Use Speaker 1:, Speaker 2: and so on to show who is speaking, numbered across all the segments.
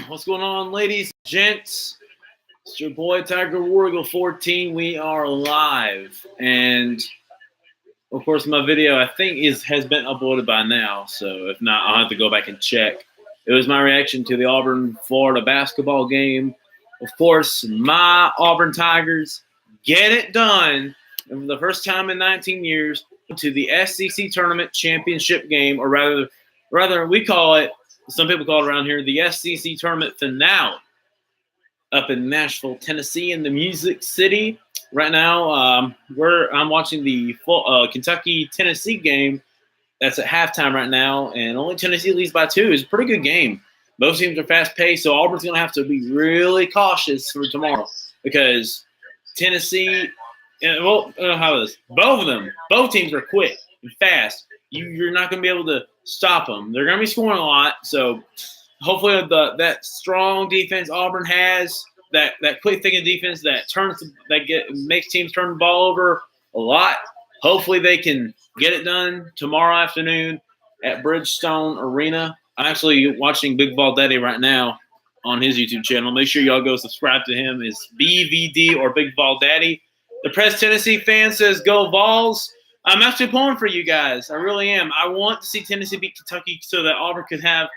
Speaker 1: What's going on, ladies, gents? It's your boy Tiger War Eagle 14. We are live, and of course, my video I think has been uploaded by now. So if not, I'll have to go back and check. It was my reaction to the Auburn-Florida basketball game. Of course, my Auburn Tigers get it done, and for the first time in 19 years, to the SEC tournament championship game, or rather, we call it. Some people call it around here the SEC tournament finale up in Nashville, Tennessee, in the Music City. Right now, I'm watching the Kentucky-Tennessee game. That's at halftime right now, and only Tennessee leads by 2. It's a pretty good game. Both teams are fast-paced, so Auburn's going to have to be really cautious for tomorrow because Tennessee both teams are quick and fast. You're not going to be able to stop them. They're going to be scoring a lot, so hopefully that strong defense Auburn has, that quick thinking defense makes teams turn the ball over a lot. Hopefully they can get it done tomorrow afternoon at Bridgestone Arena. I'm actually watching Big Ball Daddy right now on his YouTube channel. Make sure y'all go subscribe to him. It's BVD or Big Ball Daddy. The Press Tennessee fan says, "Go Vols." I'm actually pulling for you guys. I really am. I want to see Tennessee beat Kentucky so that Auburn could have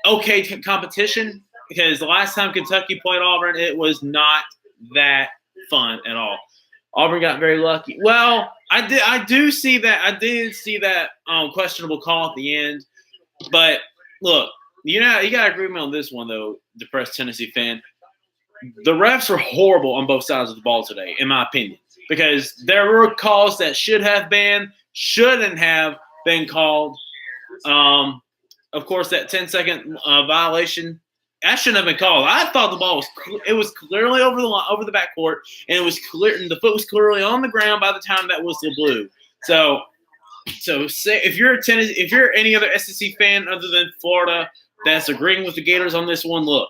Speaker 1: okay competition, because the last time Kentucky played Auburn, it was not that fun at all. Auburn got very lucky. Well, I did see that questionable call at the end. But look, you got to agree with me on this one, though, depressed Tennessee fan. The refs were horrible on both sides of the ball today, in my opinion, because there were calls that shouldn't have been called. Of course, that 10-second violation, that shouldn't have been called. I thought the ball was clearly over the backcourt, and it was clear, and the foot was clearly on the ground by the time that whistle blew. So say if you're any other SEC fan other than Florida that's agreeing with the Gators on this one, look,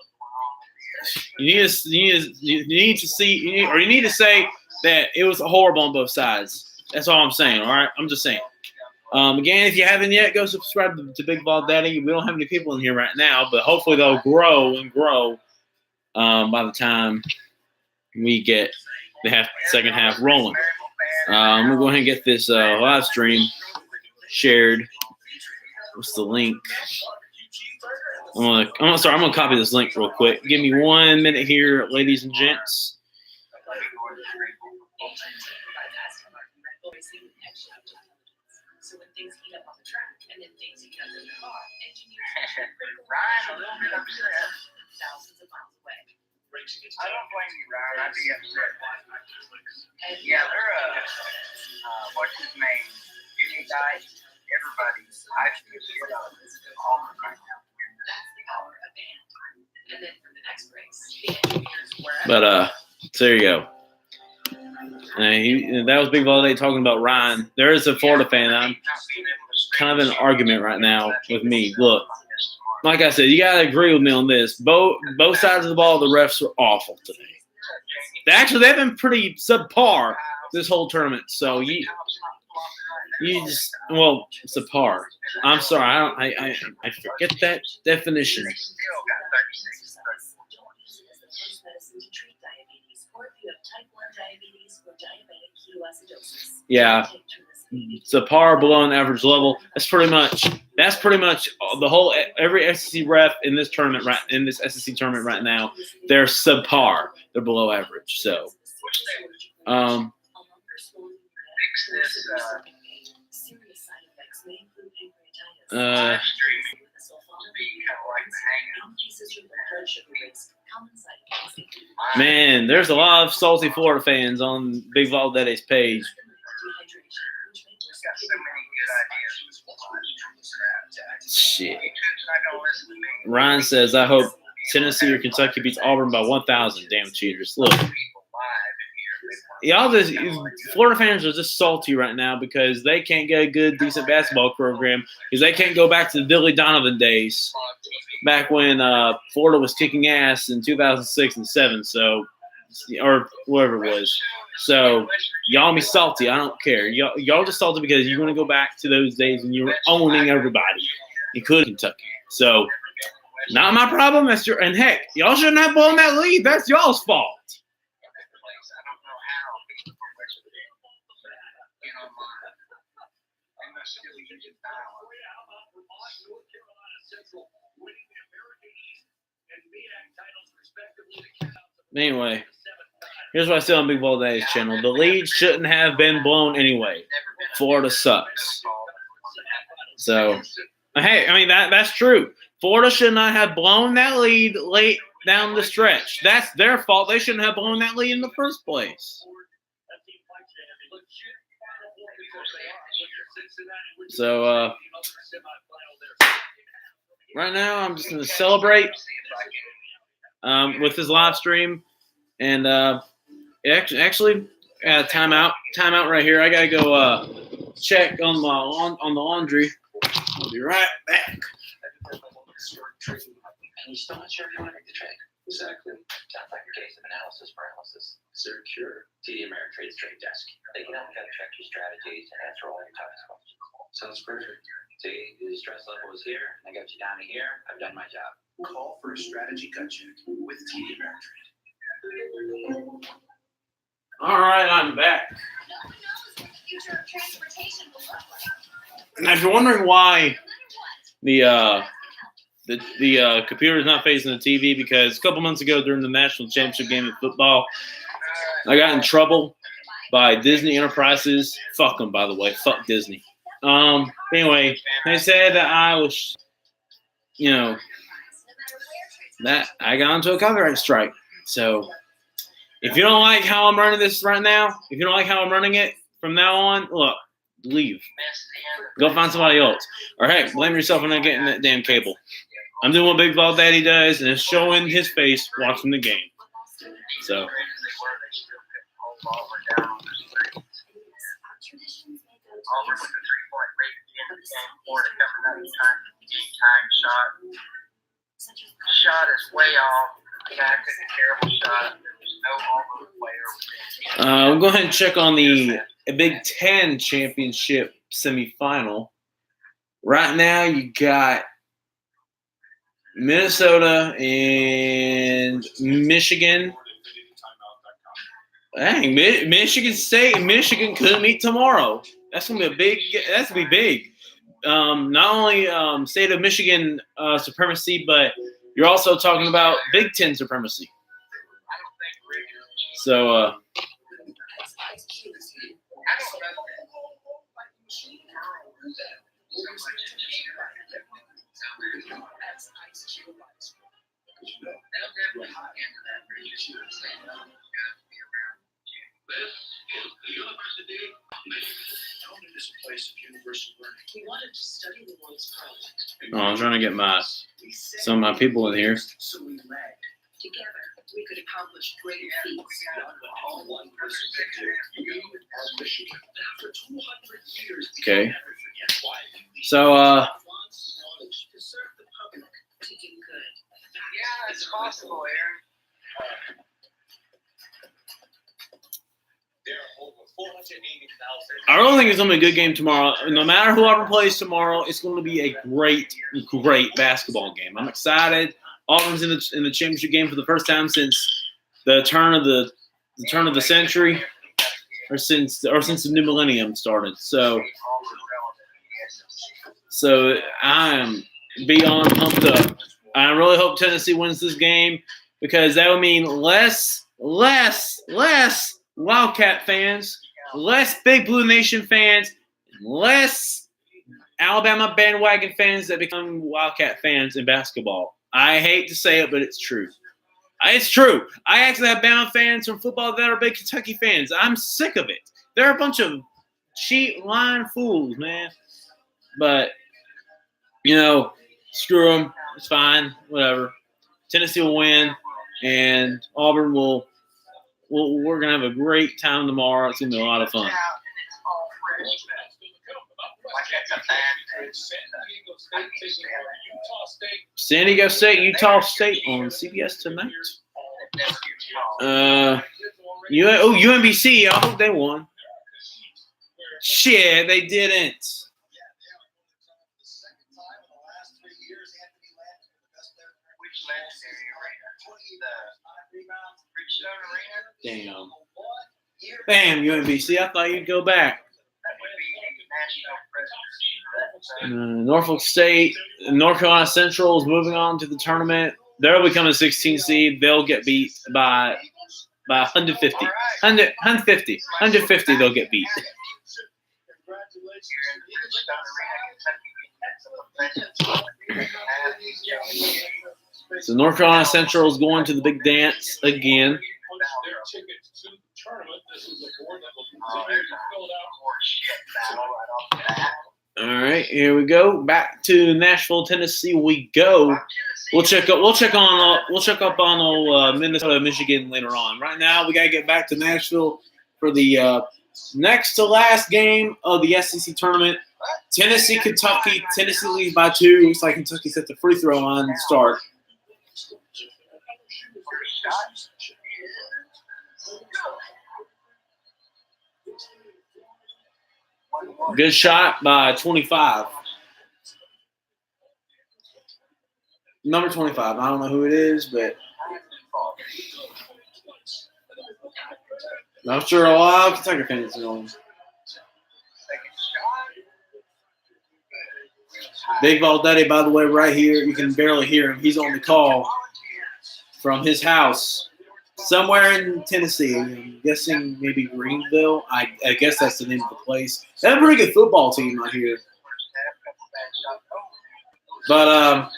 Speaker 1: you need to say that it was horrible on both sides. That's all I'm saying. All right, I'm just saying. Again, if you haven't yet, go subscribe to Big Ball Daddy. We don't have any people in here right now, but hopefully they'll grow by the time we get the second half rolling. I'm going to go ahead and get this live stream shared. What's the link? I'm going to copy this link real quick. Give me 1 minute here, ladies and gents. So when things heat up on the track and then things heat up in the car, engineers Ryan a little bit upset. Thousands of miles away. I don't blame you, Ryan. I'd be upset. Yeah, they're what's his name? Any guy, everybody's hyping the shit out of this Auburn right now. That's the power of band. And then for the next race, the engineers were. But there you go. That was Big Ball Day talking about Ryan. There is a Florida fan. I'm kind of in an argument right now with me. Look, like I said, you got to agree with me on this. Both sides of the ball, the refs were awful today. Actually, they've been pretty subpar this whole tournament. So you just subpar. I'm sorry, I forget that definition. Yeah, subpar, below an average level. That's pretty much the whole every SEC ref in this tournament SEC tournament right now. They're subpar. They're below average. So, man, there's a lot of salty Florida fans on Big Valdetti's page. Shit. Ryan says, "I hope Tennessee or Kentucky beats Auburn by 1,000. Damn cheaters!" Look, Florida fans are just salty right now because they can't get a good, decent basketball program because they can't go back to the Billy Donovan days, back when Florida was kicking ass in 2006 and 2007, or whatever it was. So y'all be salty. I don't care. Y'all just salty because you're going to go back to those days when you were owning everybody, including Kentucky. So Not my problem. That's your and heck, y'all shouldn't have blown that lead. That's y'all's fault. Anyway, here's what I said on Big Ball Daddy's channel. The lead shouldn't have been blown anyway. Florida sucks. So, hey, I mean, that's true. Florida should not have blown that lead late down the stretch. That's their fault. They shouldn't have blown that lead in the first place. So, right now, I'm just going to celebrate with this live stream. And actually, timeout right here. I got to go check on the laundry. I'll be right back.
Speaker 2: And you're still not sure if you want to make the trade. Exactly. Sounds like a case of analysis paralysis. Secure. TD Ameritrade's trade desk. They can help you check your strategies and answer all your toughest questions. Sounds perfect. See, the stress level is here. I got you down to here. I've done my job. Call for a strategy cut check with TD Ameritrade.
Speaker 1: All right, I'm back. Now, if you're wondering why the computer is not facing the TV, because a couple months ago during the national championship game of football, I got in trouble by Disney Enterprises. Fuck them, by the way. Fuck Disney. Anyway, they said that I was, that I got into a copyright strike. So if you don't like how I'm running this right now, if you don't like how I'm running it from now on, look, leave. Go find somebody else. Or heck, blame yourself for not getting that damn cable. I'm doing what Big Ball Daddy does, and it's showing his face watching the game. So.
Speaker 3: Auburn with a 3-point lead at the end of the game. Florida coming up game-time shot. Shot is way off. That took a terrible shot. There's no Auburn player.
Speaker 1: We'll go ahead and check on the Big Ten championship semifinal. Right now, you got Minnesota and Michigan. Dang, Michigan State and Michigan could meet tomorrow. That's gonna be big. Not only state of Michigan supremacy, but you're also talking about Big Ten supremacy. So, I'm trying to get some of my people in here.
Speaker 4: Together, we could accomplish great feats.
Speaker 1: Okay. So,
Speaker 3: Yeah, it's possible, Aaron.
Speaker 1: I really think it's going to be a good game tomorrow. No matter who Auburn plays tomorrow, it's going to be a great basketball game. I'm excited. Auburn's in the championship game for the first time since the turn of the century, or since the new millennium started. So I'm beyond pumped up. I really hope Tennessee wins this game, because that would mean less Wildcat fans, less Big Blue Nation fans, less Alabama bandwagon fans that become Wildcat fans in basketball. I hate to say it, but it's true. It's true. I actually have Bama fans from football that are big Kentucky fans. I'm sick of it. They're a bunch of cheat, lying fools, man. But, screw them. It's fine. Whatever. Tennessee will win, and Auburn will. We're going to have a great time tomorrow. It's going to be a lot of fun. San Diego State, Utah State on CBS tonight. UMBC, I hope they won. Shit, they didn't.
Speaker 3: legendary arena. The Bridgestone Arena.
Speaker 1: Damn. Bam, UMBC. I thought you'd go back.
Speaker 3: That would be the national president.
Speaker 1: Norfolk State, North Carolina Central is moving on to the tournament. They'll become a 16 seed. They'll get beat by 150. 150 they'll get beat. So North Carolina Central is going to the big dance again. All right, here we go. Back to Nashville, Tennessee. We go. We'll check up on Minnesota, Michigan later on. Right now, we gotta get back to Nashville for the next to last game of the SEC tournament. Tennessee, Kentucky. Tennessee leads by 2. Looks like Kentucky set the free throw line to start. Good shot by 25. Number 25. I don't know who it is, but I'm sure a lot of Kentucky fans know him. Big Valdetti, by the way, right here. You can barely hear him. He's on the call from his house somewhere in Tennessee. I'm guessing maybe Greenville. I guess that's the name of the place. They have a pretty good football team out here. But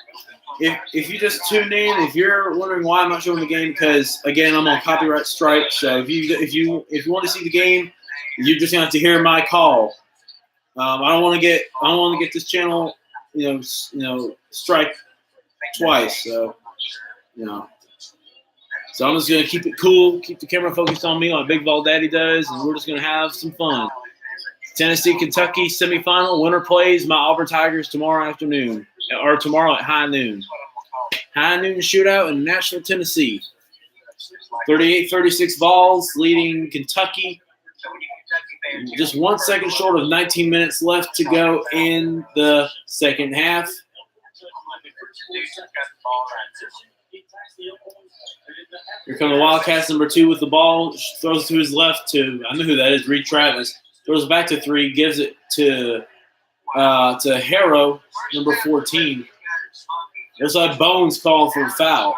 Speaker 1: if you just tuned in, if you're wondering why I'm not showing the game, because again I'm on copyright strike. So if you want to see the game, you're just gonna have to hear my call. I don't want to get this channel, strike twice. So So I'm just gonna keep it cool, keep the camera focused on me like Big Valdetti does, and we're just gonna have some fun. Tennessee, Kentucky semifinal. Winner plays my Auburn Tigers tomorrow afternoon, or tomorrow at high noon. High noon shootout in Nashville, Tennessee. 38-36 Vols leading Kentucky. Just 1 second short of 19 minutes left to go in the second half. Here come the Wildcats, number 2 with the ball. Throws to his left to, I know who that is, Reed Travis. Throws it back to 3, gives it to Harrow, number 14. Looks like Bones called for a foul.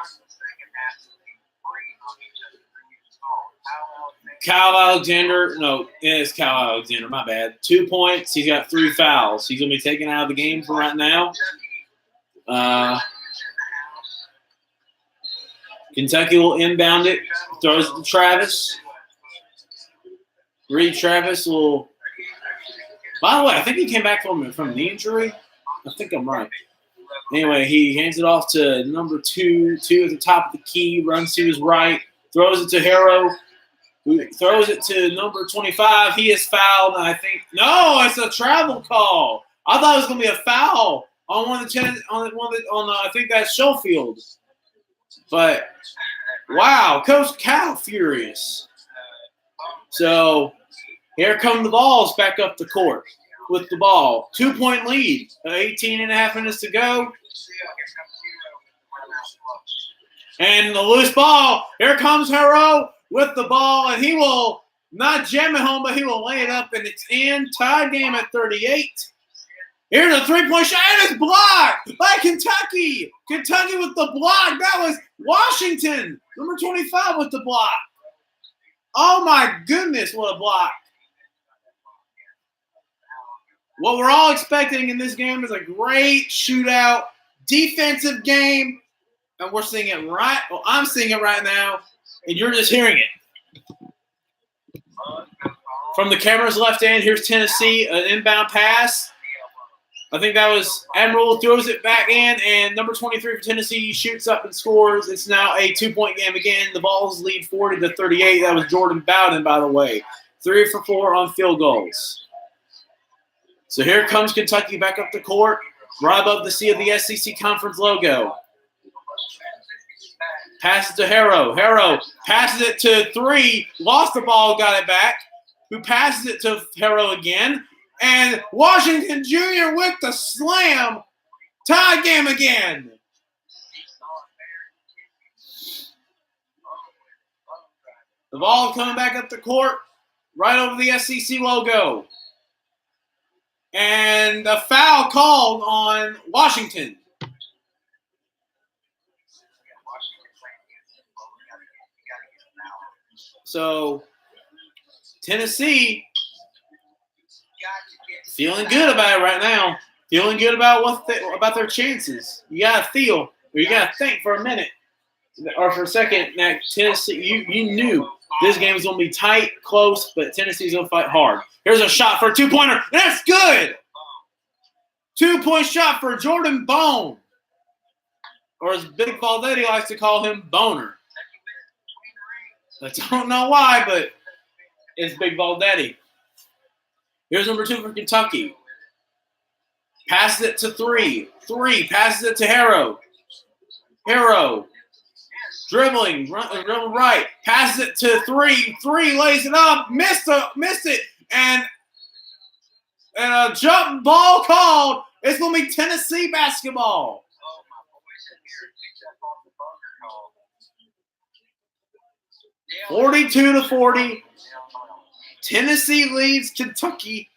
Speaker 1: Kyle Alexander, no, it is Kyle Alexander, my bad. 2 points. He's got 3 fouls. He's going to be taken out of the game for right now. Kentucky will inbound it. Throws it to Travis. Reed Travis will. By the way, I think he came back from the injury. I think I'm right. Anyway, he hands it off to number 2 at the top of the key, runs to his right, throws it to Harrow, who throws it to number 25. He is fouled, and I think it's a travel call. I thought it was going to be a foul on I think that's Schofield. But wow, Coach Cal furious. So here come the Vols back up the court with the ball. 2-point lead. 18 and a half minutes to go. And the loose ball. Here comes Harrow with the ball, and he will not jam it home, but he will lay it up, and it's in. Tied game at 38. Here's a 3-point shot, and it's blocked by Kentucky. Kentucky with the block. That was Washington, number 25 with the block. Oh, my goodness, what a block. What we're all expecting in this game is a great shootout, defensive game, and we're seeing it right. Well, I'm seeing it right now, and you're just hearing it. From the camera's left end, here's Tennessee, an inbound pass. I think that was Admiral, throws it back in, and number 23 for Tennessee shoots up and scores. It's now a 2-point game again. The Vols lead 40-38. That was Jordan Bowden, by the way. 3 for 4 on field goals. So here comes Kentucky back up the court, right above the C of the SEC Conference logo. Passes to Harrow. Harrow passes it to 3, lost the ball, got it back. Who passes it to Harrow again. And Washington Jr. with the slam. Tie game again. The ball coming back up the court, right over the SEC logo. And a foul called on Washington. So Tennessee feeling good about it right now. Feeling good about about their chances. You gotta feel, or you gotta think for a minute, or for a second that Tennessee. You knew this game was gonna be tight, close, but Tennessee's gonna fight hard. Here's a shot for a 2-pointer. That's good. 2-point shot for Jordan Bone, or as Big Valdetti likes to call him, Boner. I don't know why, but it's Big Valdetti. Here's number 2 for Kentucky. Passes it to 3. 3 passes it to Harrow. Harrow dribbling right. Passes it to 3. 3 lays it up. Missed it. And a jump ball called. It's going to be Tennessee basketball. 42-40. Tennessee leads Kentucky.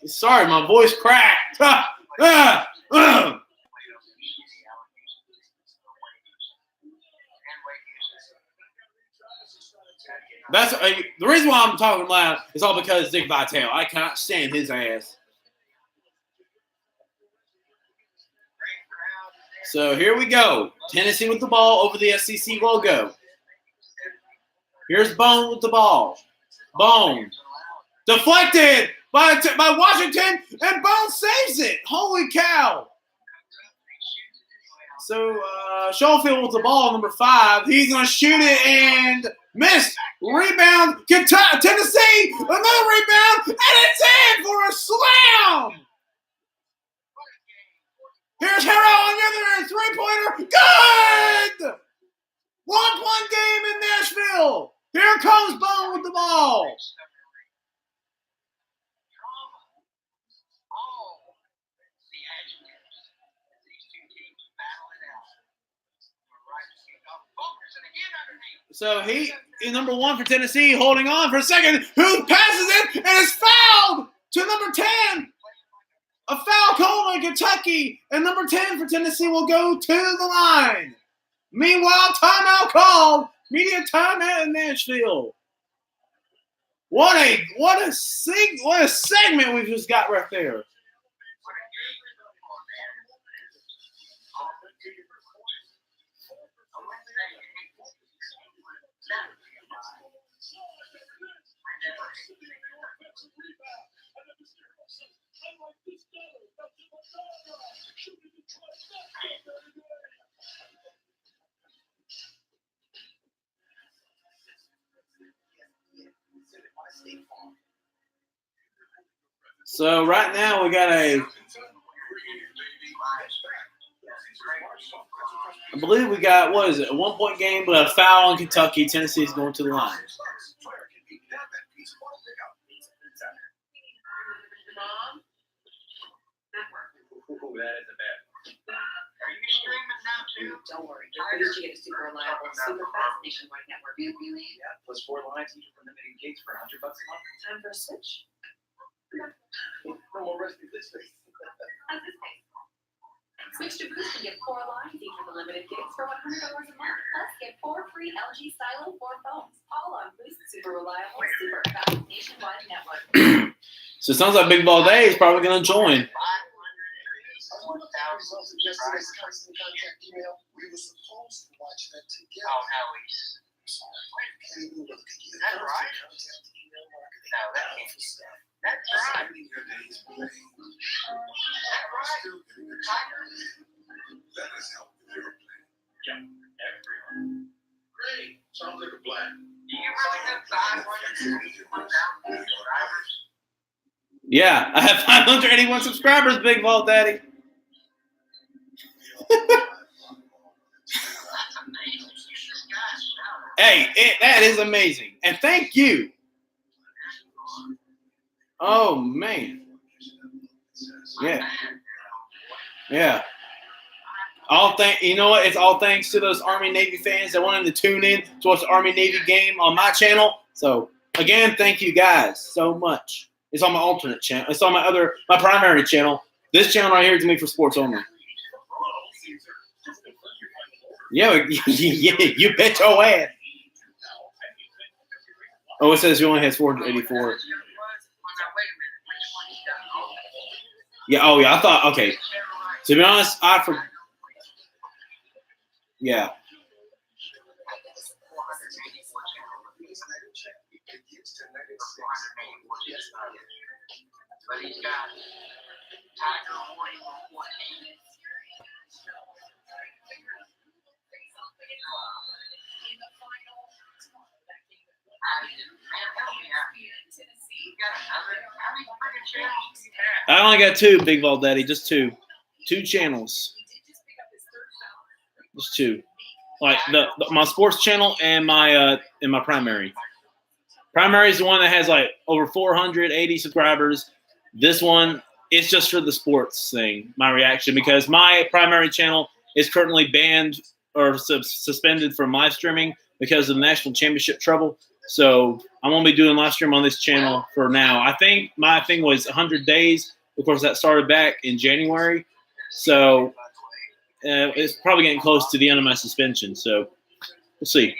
Speaker 1: Sorry, my voice cracked. That's the reason why I'm talking loud is all because Dick Vitale. I cannot stand his ass. So here we go. Tennessee with the ball over the SEC logo. Here's Bone with the ball. Bone. Deflected by Washington, and Bone saves it. Holy cow. So Schofield with the ball, number 5. He's going to shoot it and miss. Rebound. Tennessee. Another rebound. And it's in for a slam. Here's Harrow on the other end. 3-pointer. Good. 1-point game in Nashville. Here comes Bone with the ball. So he is number 1 for Tennessee, holding on for a second. Who passes it and is fouled to number 10. A foul called on Kentucky, and number 10 for Tennessee will go to the line. Meanwhile, timeout called. Media timeout in Nashville. What a segment we just got right there. So right now we got I believe we got, what is it, a 1-point game, but a foul in Kentucky. Tennessee is going to the line.
Speaker 3: Are you streaming now too?
Speaker 4: Don't worry, your footage you get a super reliable, super fast nationwide network. Really?
Speaker 2: Yeah, plus 4 lines, each with unlimited gigs for $100 a month.
Speaker 4: Time for a switch?
Speaker 2: No more resting this week.
Speaker 4: How's this pay? Switch to Boost and get 4 lines, each with unlimited gigs for $100 a month. Plus, get 4 free LG Stylo 4 phones, all on Boost super reliable, super fast nationwide network.
Speaker 1: So it sounds like Big Ball Day is probably going to join.
Speaker 3: We were supposed to watch that together. Oh, no, he's... Is that right? No, that can't be that. That's right. Is that right?
Speaker 5: That has helped with your plan.
Speaker 2: Yeah, everyone.
Speaker 5: Great. Sounds like a plan.
Speaker 3: Do you really decide what you're doing without subscribers?
Speaker 1: Yeah, I have 581 subscribers, Big Vault Daddy. Hey, that is amazing. And thank you. Oh, man. Yeah. Yeah. You know what? It's all thanks to those Army Navy fans that wanted to tune in to watch the Army Navy game on my channel. So again, thank you guys so much. It's on my alternate channel. It's on my primary channel. This channel right here is me for sports only. Yeah, you bet your ass. Oh, it says you only has 484. Yeah. Oh, yeah. I thought. Okay. To be honest, yeah.
Speaker 3: But he's got Tiger Woods on 14.
Speaker 1: I only got 2, Big Vol Daddy. Just 2. 2 channels. Just 2. Like my sports channel and my primary. Primary is the one that has like over 480 subscribers. This one is just for the sports thing, my reaction, because my primary channel is currently banned or suspended from live streaming because of the national championship trouble. So I'm going to be doing live stream on this channel for now. I think my thing was 100 days. Of course, that started back in January. So it's probably getting close to the end of my suspension. So we'll see.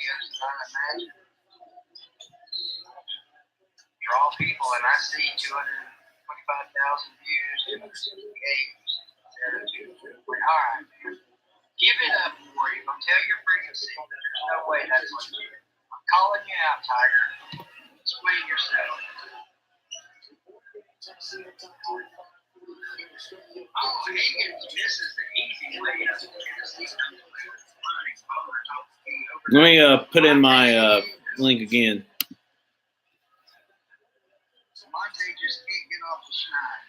Speaker 3: Draw people, and I see 225,000 views. All right, man. Give it up for you. I'm telling your frequency. There's no way that's what you do. I'm calling you out, Tiger. Explain yourself. Oh, Higgins misses the easy way.
Speaker 1: Let me put in my link again.
Speaker 3: Monte just can't get off the schneid.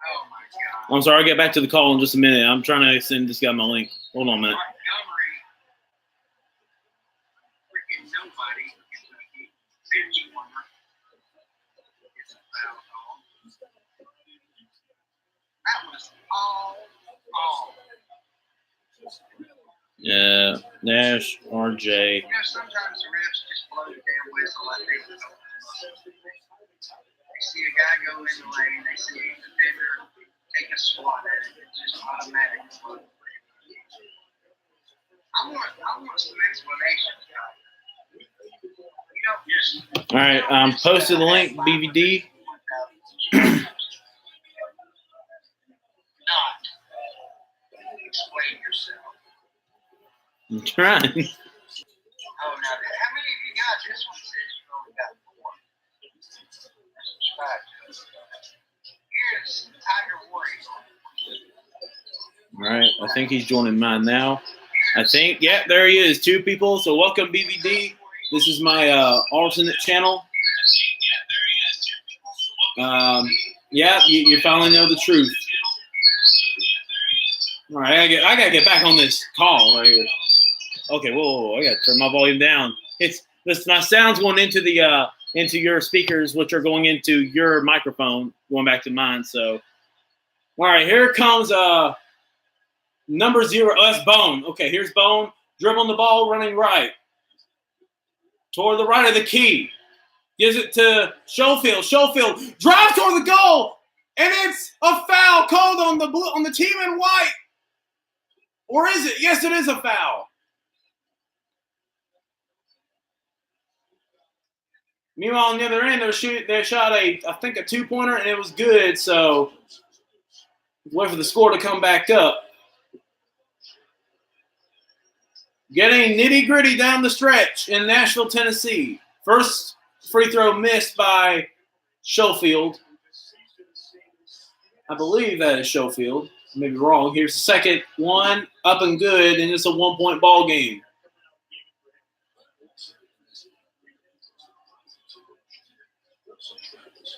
Speaker 3: Oh my God.
Speaker 1: I'm sorry, I'll get back to the call in just a minute. I'm trying to send this guy my link. Hold on a minute.
Speaker 3: Montgomery, freaking nobody, Kentucky, bench warmer. It's a foul call. That was all.
Speaker 1: Yeah, Nash, RJ.
Speaker 3: You know, sometimes the refs just blow the damn whistle like they go. They see a guy go in the lane, they see a defender take a swat at it, it's just automatic. I want some explanations, guys. You don't just.
Speaker 1: All right, posted the link, BVD.
Speaker 3: Not explain yourself.
Speaker 1: I'm trying.
Speaker 3: Oh, now, how many of you got this one? Says you only got 4. Here's Tiger Woods.
Speaker 1: All right, I think he's joining mine now. I think, yeah, there he is. 2 people. So welcome, BVD. This is my alternate channel. Yeah, you finally know the truth. All right, I gotta get back on this call right here. Okay, whoa, I gotta turn my volume down. My sound's going into the into your speakers, which are going into your microphone, going back to mine. So, all right, here comes number 0. Oh, that's Bone. Okay, here's Bone dribbling the ball, running right toward the right of the key. Gives it to Schofield. Schofield drives toward the goal, and it's a foul called on the team in white. Or is it? Yes, it is a foul. Meanwhile, on the other end, they shot I think a 2-pointer, and it was good. So wait for the score to come back up. Getting nitty-gritty down the stretch in Nashville, Tennessee. First free throw missed by Schofield. I believe that is Schofield. I may be wrong. Here's the second one, up and good, and it's a 1-point ball game.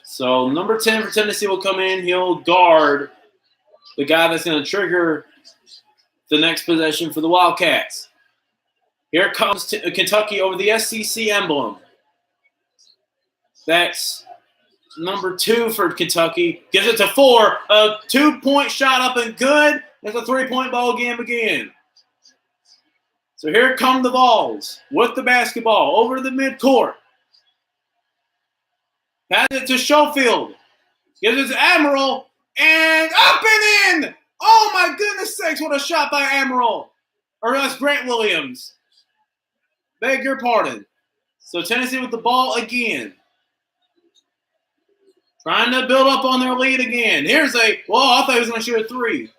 Speaker 1: So number 10 for Tennessee will come in. He'll guard the guy that's going to trigger the next possession for the Wildcats. Here comes Kentucky over the SEC emblem. That's number 2 for Kentucky. Gives it to 4. A 2-point shot up and good. It's a three-point ball game again. So here come the Vols with the basketball over the midcourt. Pass it to Schofield. Gives it to Admiral. And up and in! Oh my goodness sakes, what a shot by Admiral. Or that's Grant Williams. Beg your pardon. So Tennessee with the ball again. Trying to build up on their lead again. Here's I thought he was going to shoot a three.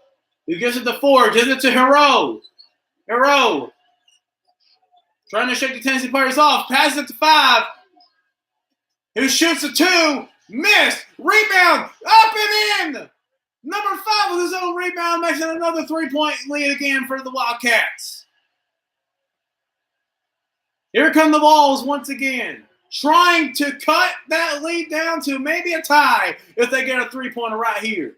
Speaker 1: He gives it to Ford. Gives it to Hero. Hero. Trying to shake the Tennessee players off. Passes it to 5. Who shoots a 2. Missed. Rebound. Up and in. Number 5 with his own rebound makes it another 3-point lead again for the Wildcats. Here come the Vols once again. Trying to cut that lead down to maybe a tie if they get a 3-pointer right here.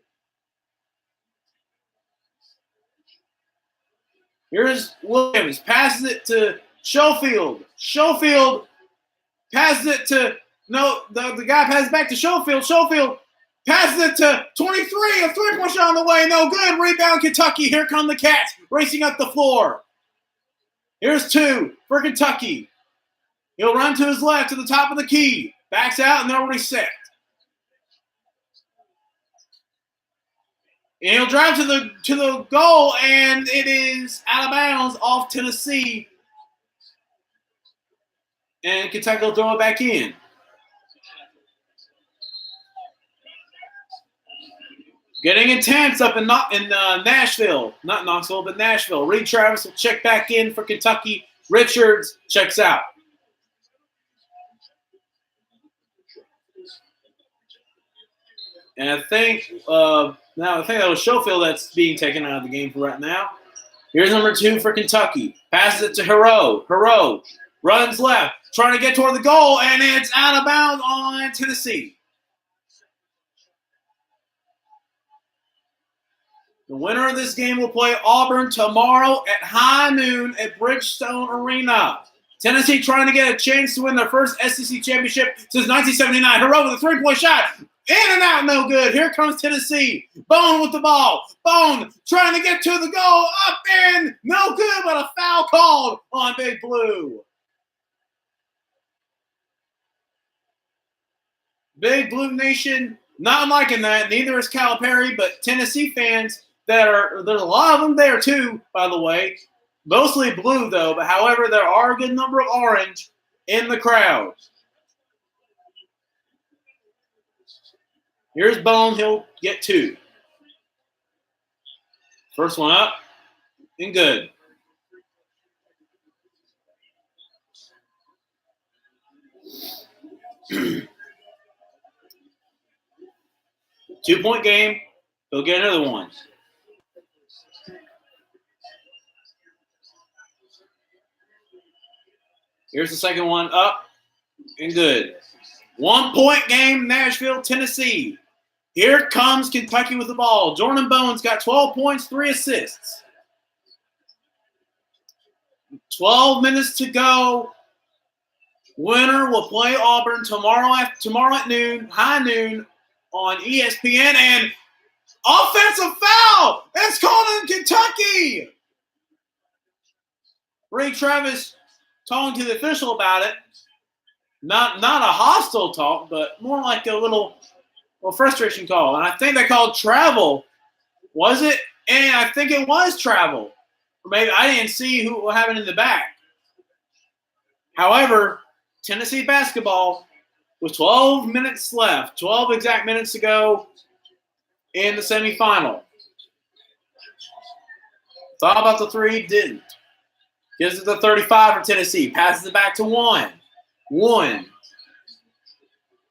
Speaker 1: Here's Williams. Passes it to Schofield. Schofield passes it to the guy passes back to Schofield. Schofield passes it to 23. A 3-point shot on the way. No good. Rebound Kentucky. Here come the Cats racing up the floor. Here's 2 for Kentucky. He'll run to his left to the top of the key. Backs out and they're already set. And he'll drive to the goal, and it is out of bounds off Tennessee. And Kentucky will throw it back in. Getting intense up in Nashville. Not Knoxville, but Nashville. Reed Travis will check back in for Kentucky. Richards checks out. And I think that was Schofield that's being taken out of the game for right now. Here's number 2 for Kentucky. Passes it to Hero. Hero runs left, trying to get toward the goal, and it's out of bounds on Tennessee. The winner of this game will play Auburn tomorrow at high noon at Bridgestone Arena. Tennessee trying to get a chance to win their first SEC championship since 1979. Hero with a 3-point shot. In and out, no good. Here comes Tennessee. Bone with the ball. Bone trying to get to the goal. Up in. No good, but a foul called on Big Blue. Big Blue Nation, not liking that. Neither is Calipari, but Tennessee fans there's a lot of them there too, by the way. Mostly blue, though, but however, there are a good number of orange in the crowd. Here's Bone. He'll get 2. First one up and good. Two-point game. He'll get another one. Here's the second one up and good. 1-point game, Nashville, Tennessee. Here comes Kentucky with the ball. Jordan Bone's got 12 points, 3 assists. 12 minutes to go. Winner will play Auburn tomorrow at noon, high noon on ESPN. And offensive foul! It's called in Kentucky! Reed Travis talking to the official about it. Not a hostile talk, but more like a little frustration call. And I think they called travel. Was it? And I think it was travel. Or maybe I didn't see what happened in the back. However, Tennessee basketball with 12 minutes left, 12 exact minutes to go in the semifinal. Thought about the 3, didn't. Gives it to 35 for Tennessee. Passes it back to 1.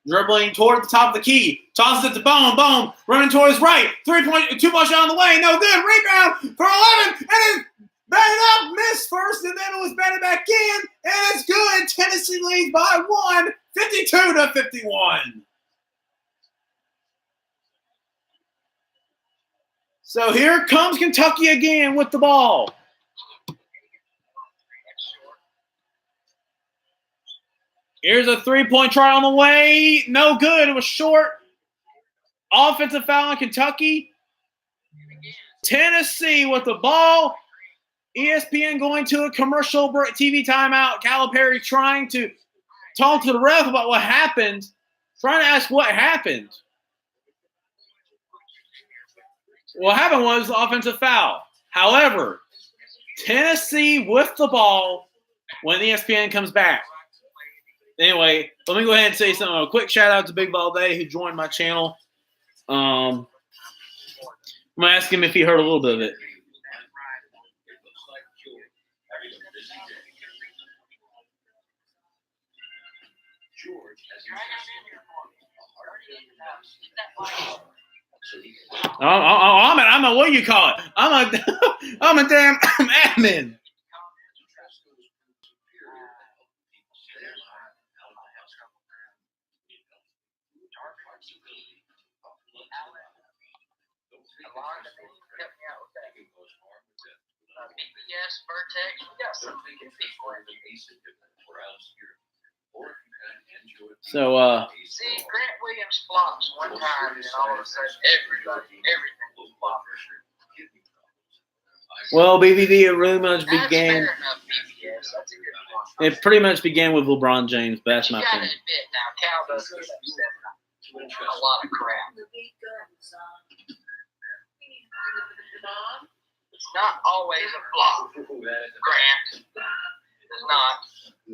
Speaker 1: Dribbling toward the top of the key. Tosses it to Bone. Bone running toward his right. 2-point shot on the way. No good. Rebound for 11. And it's batted up. Missed first. And then it was batted back in. And it's good. Tennessee leads by 1. 52-51. So here comes Kentucky again with the ball. Here's a 3-point try on the way. No good. It was short. Offensive foul on Kentucky. Tennessee with the ball. ESPN going to a commercial break, TV timeout. Calipari trying to talk to the ref about what happened, trying to ask what happened. What happened was the offensive foul. However, Tennessee with the ball when ESPN comes back. Anyway, let me go ahead and say something. A quick shout out to Big Valde who joined my channel. I'm going to ask him if he heard a little bit of it. I'm a what do you call it? I'm a damn admin.
Speaker 3: BBS, Vertex, we got something to see for you.
Speaker 1: So,
Speaker 3: See, Grant Williams flops one time, and all of a sudden, everything will flop.
Speaker 1: well, BVD, it really much
Speaker 3: That's
Speaker 1: began.
Speaker 3: fair enough, BBS. That's a good one.
Speaker 1: It pretty much began with LeBron James. But that's
Speaker 3: You
Speaker 1: my
Speaker 3: gotta
Speaker 1: opinion.
Speaker 3: admit now, Cal does get upset about a lot of crap. It's not always a flop. Grant is not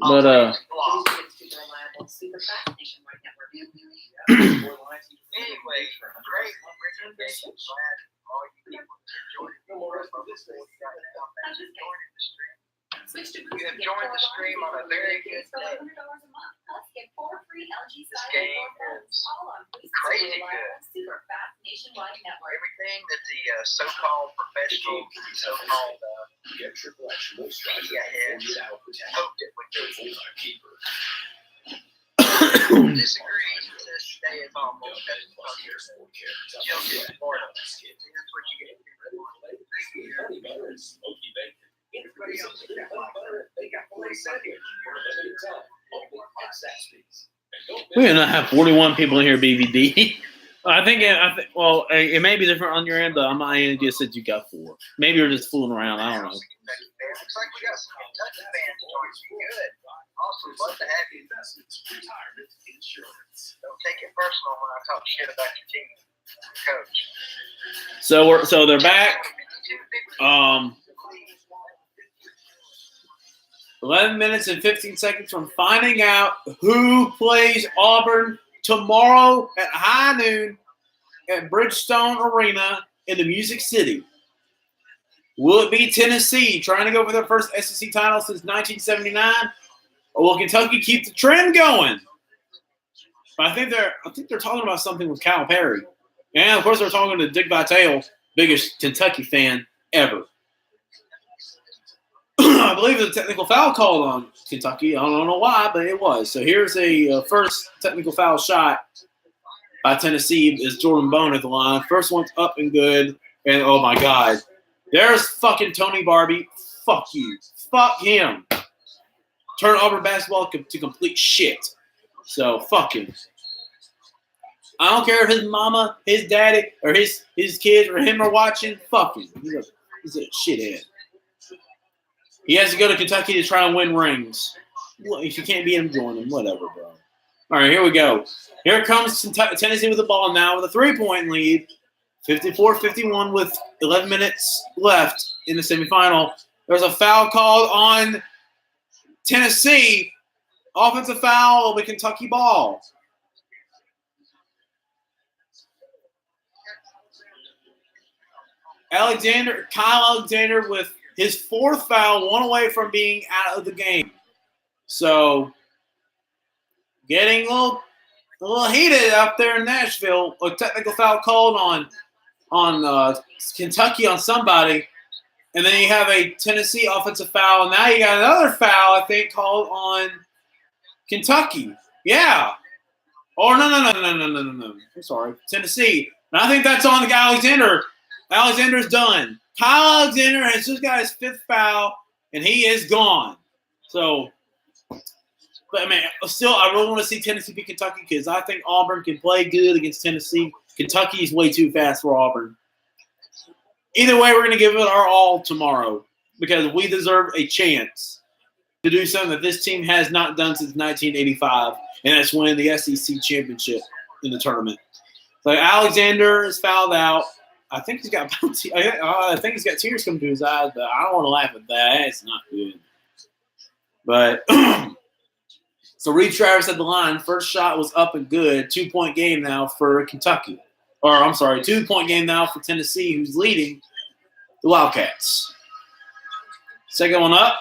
Speaker 1: But
Speaker 3: always a flop. Anyway, great recommendation. Glad all you people enjoyed
Speaker 4: Switch to
Speaker 3: You have joined the stream on a very good day. This game is crazy good. Everything that the so-called professional, so-called media heads hoped it would be. Disagrees with this today is almost as guilty as mortal. That's what you get.
Speaker 1: We do not have 41 people in here, BVD. I think well, it may be different on your end, but on my end, you just said you got 4. Maybe you're just fooling around. I don't know.
Speaker 3: Looks like we got some Kentucky fans joining. Good. Awesome. Love to have you. Don't take it personal when I talk shit about your team, coach.
Speaker 1: So they're back. 11 minutes and 15 seconds from finding out who plays Auburn tomorrow at high noon at Bridgestone Arena in the Music City. Will it be Tennessee trying to go for their first SEC title since 1979, or will Kentucky keep the trend going? I think they're talking about something with Calipari, and of course they're talking to Dick Vitale, biggest Kentucky fan ever. I believe the technical foul called on Kentucky. I don't know why, but it was. So here's a first technical foul shot by Tennessee. Is Jordan Bone at the line. First one's up and good. And oh my God, there's fucking Tony Barbie. Fuck you. Fuck him. Turn Auburn basketball to complete shit. So fuck him. I don't care if his mama, his daddy, or his kids or him are watching. Fuck him. He's a shithead. He has to go to Kentucky to try and win rings. Well, if you can't beat him, join him. Whatever, bro. All right, here we go. Here comes Tennessee with the ball now with a 3-point lead. 54-51 with 11 minutes left in the semifinal. There's a foul called on Tennessee. Offensive foul, the Kentucky ball. Kyle Alexander with his 4th foul, 1 away from being out of the game. So, getting a little heated out there in Nashville. A technical foul called on Kentucky on somebody. And then you have a Tennessee offensive foul. And now you got another foul, I think, called on Kentucky. Yeah. Or no. I'm sorry. Tennessee. And I think that's on the guy Alexander. Alexander's done. Kyle Alexander has just got his 5th foul, and he is gone. So, but I mean, still, I really want to see Tennessee beat Kentucky because I think Auburn can play good against Tennessee. Kentucky is way too fast for Auburn. Either way, we're going to give it our all tomorrow because we deserve a chance to do something that this team has not done since 1985, and that's win the SEC championship in the tournament. So Alexander is fouled out. I think he's got tears coming to his eyes, but I don't want to laugh at that. It's not good. But so Reed Travis at the line. First shot was up and good. 2-point game now for Kentucky. Or I'm sorry, 2-point game now for Tennessee, who's leading the Wildcats. Second one up.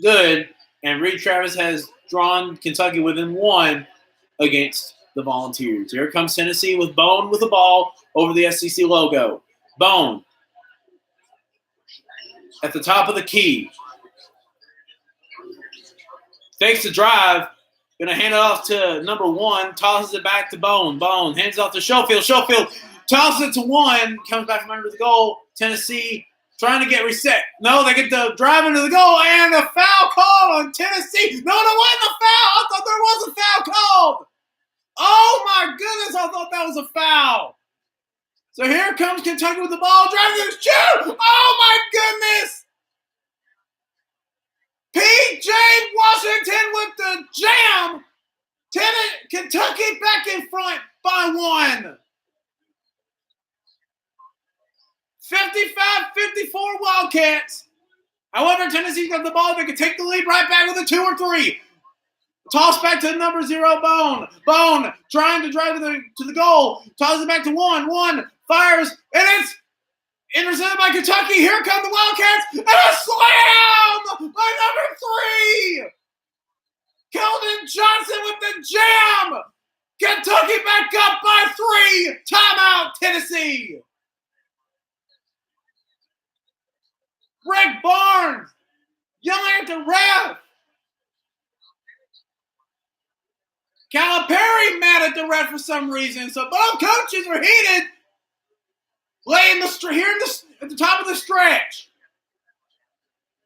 Speaker 1: Good. And Reed Travis has drawn Kentucky within 1 against the Volunteers. Here comes Tennessee with Bone with the ball over the SEC logo. Bone at the top of the key. Takes the drive. Going to hand it off to number 1. Tosses it back to Bone. Bone hands it off to Schofield. Schofield tosses it to 1. Comes back from under the goal. Tennessee trying to get reset. No, they get the drive into the goal and a foul call on Tennessee. No, there wasn't a foul. I thought there was a foul called. Oh, my goodness. I thought that was a foul. So here comes Kentucky with the ball. Driving to shoot. Oh, my goodness. P.J. Washington with the jam. Kentucky back in front by 1. 55-54 Wildcats. However, Tennessee's got the ball. They can take the lead right back with a 2 or 3. Toss back to number 0, Bone. Bone trying to drive to the goal. Toss it back to 1. 1 fires, and it's intercepted by Kentucky. Here come the Wildcats, and a slam by number 3. Keldon Johnson with the jam. Kentucky back up by 3. Timeout, Tennessee. Greg Barnes yelling at the ref. Calipari mad at the ref for some reason. So both coaches are heated. Laying here at the top of the stretch.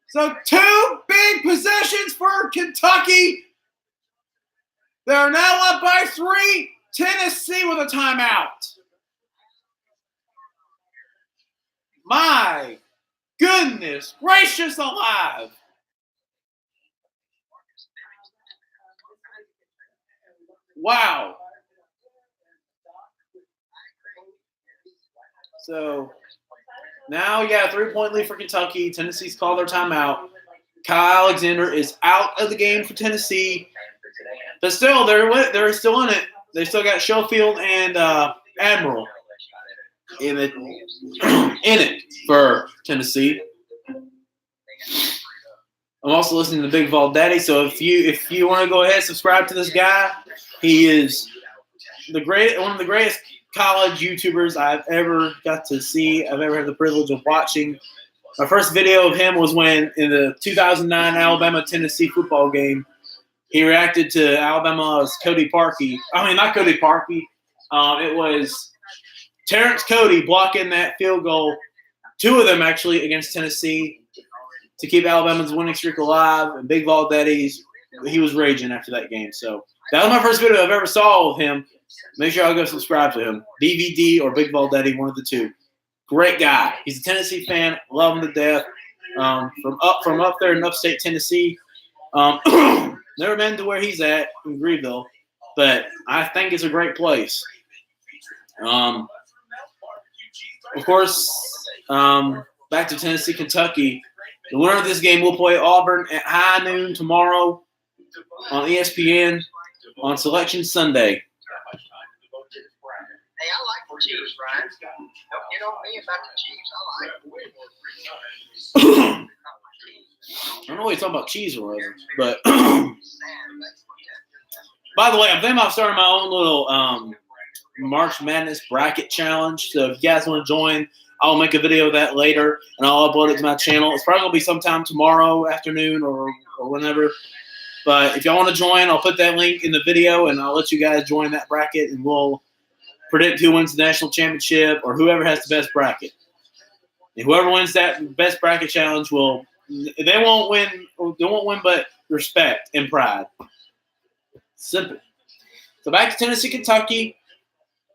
Speaker 1: So 2 big possessions for Kentucky. They're now up by 3. Tennessee with a timeout. My goodness gracious alive. Wow. So now you got a 3-point lead for Kentucky. Tennessee's called their timeout. Kyle Alexander is out of the game for Tennessee. But still, they're still in it. They still got Schofield and Admiral in it for Tennessee. I'm also listening to Big Vol Daddy. So if you want to go ahead and subscribe to this guy, he is one of the greatest college YouTubers I've ever got to see. I've ever had the privilege of watching. My first video of him was when in the 2009 Alabama-Tennessee football game, he reacted to Alabama's Cody Parkey. I mean, not Cody Parkey. It was Terrence Cody blocking that field goal, 2 of them actually against Tennessee to keep Alabama's winning streak alive. And Big Vol Daddy's, he was raging after that game. So that was my first video I've ever saw of him. Make sure y'all go subscribe to him. DVD or Big Vol Daddy, one of the 2. Great guy. He's a Tennessee fan. Love him to death. From up there in upstate Tennessee. Never been to where he's at in Greenville, but I think it's a great place. Of course, back to Tennessee, Kentucky. The winner of this game will play Auburn at high noon tomorrow on ESPN on Selection Sunday.
Speaker 3: Hey, I like the Chiefs, Brian. Don't get on me about the Chiefs. I like them.
Speaker 1: I don't know what you're talking about cheese or whatever, but by the way, I'm thinking about starting my own little March Madness bracket challenge. So if you guys want to join, I'll make a video of that later, and I'll upload it to my channel. It's probably going to be sometime tomorrow afternoon or whenever. But if y'all want to join, I'll put that link in the video, and I'll let you guys join that bracket, and we'll predict who wins the national championship or whoever has the best bracket. And whoever wins that best bracket challenge will – they won't win but respect and pride. Simple. So back to Tennessee, Kentucky.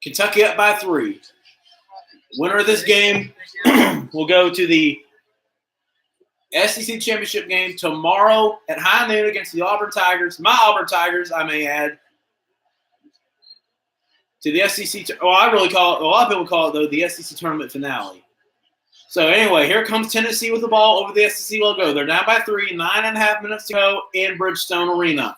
Speaker 1: Kentucky up by 3. Winner of this game will go to the SEC championship game tomorrow at high noon against the Auburn Tigers. My Auburn Tigers, I may add, to the SEC. I really call it. A lot of people call it though the SEC tournament finale. So anyway, here comes Tennessee with the ball over the SEC logo. They're down by 3, 9.5 minutes to go in Bridgestone Arena.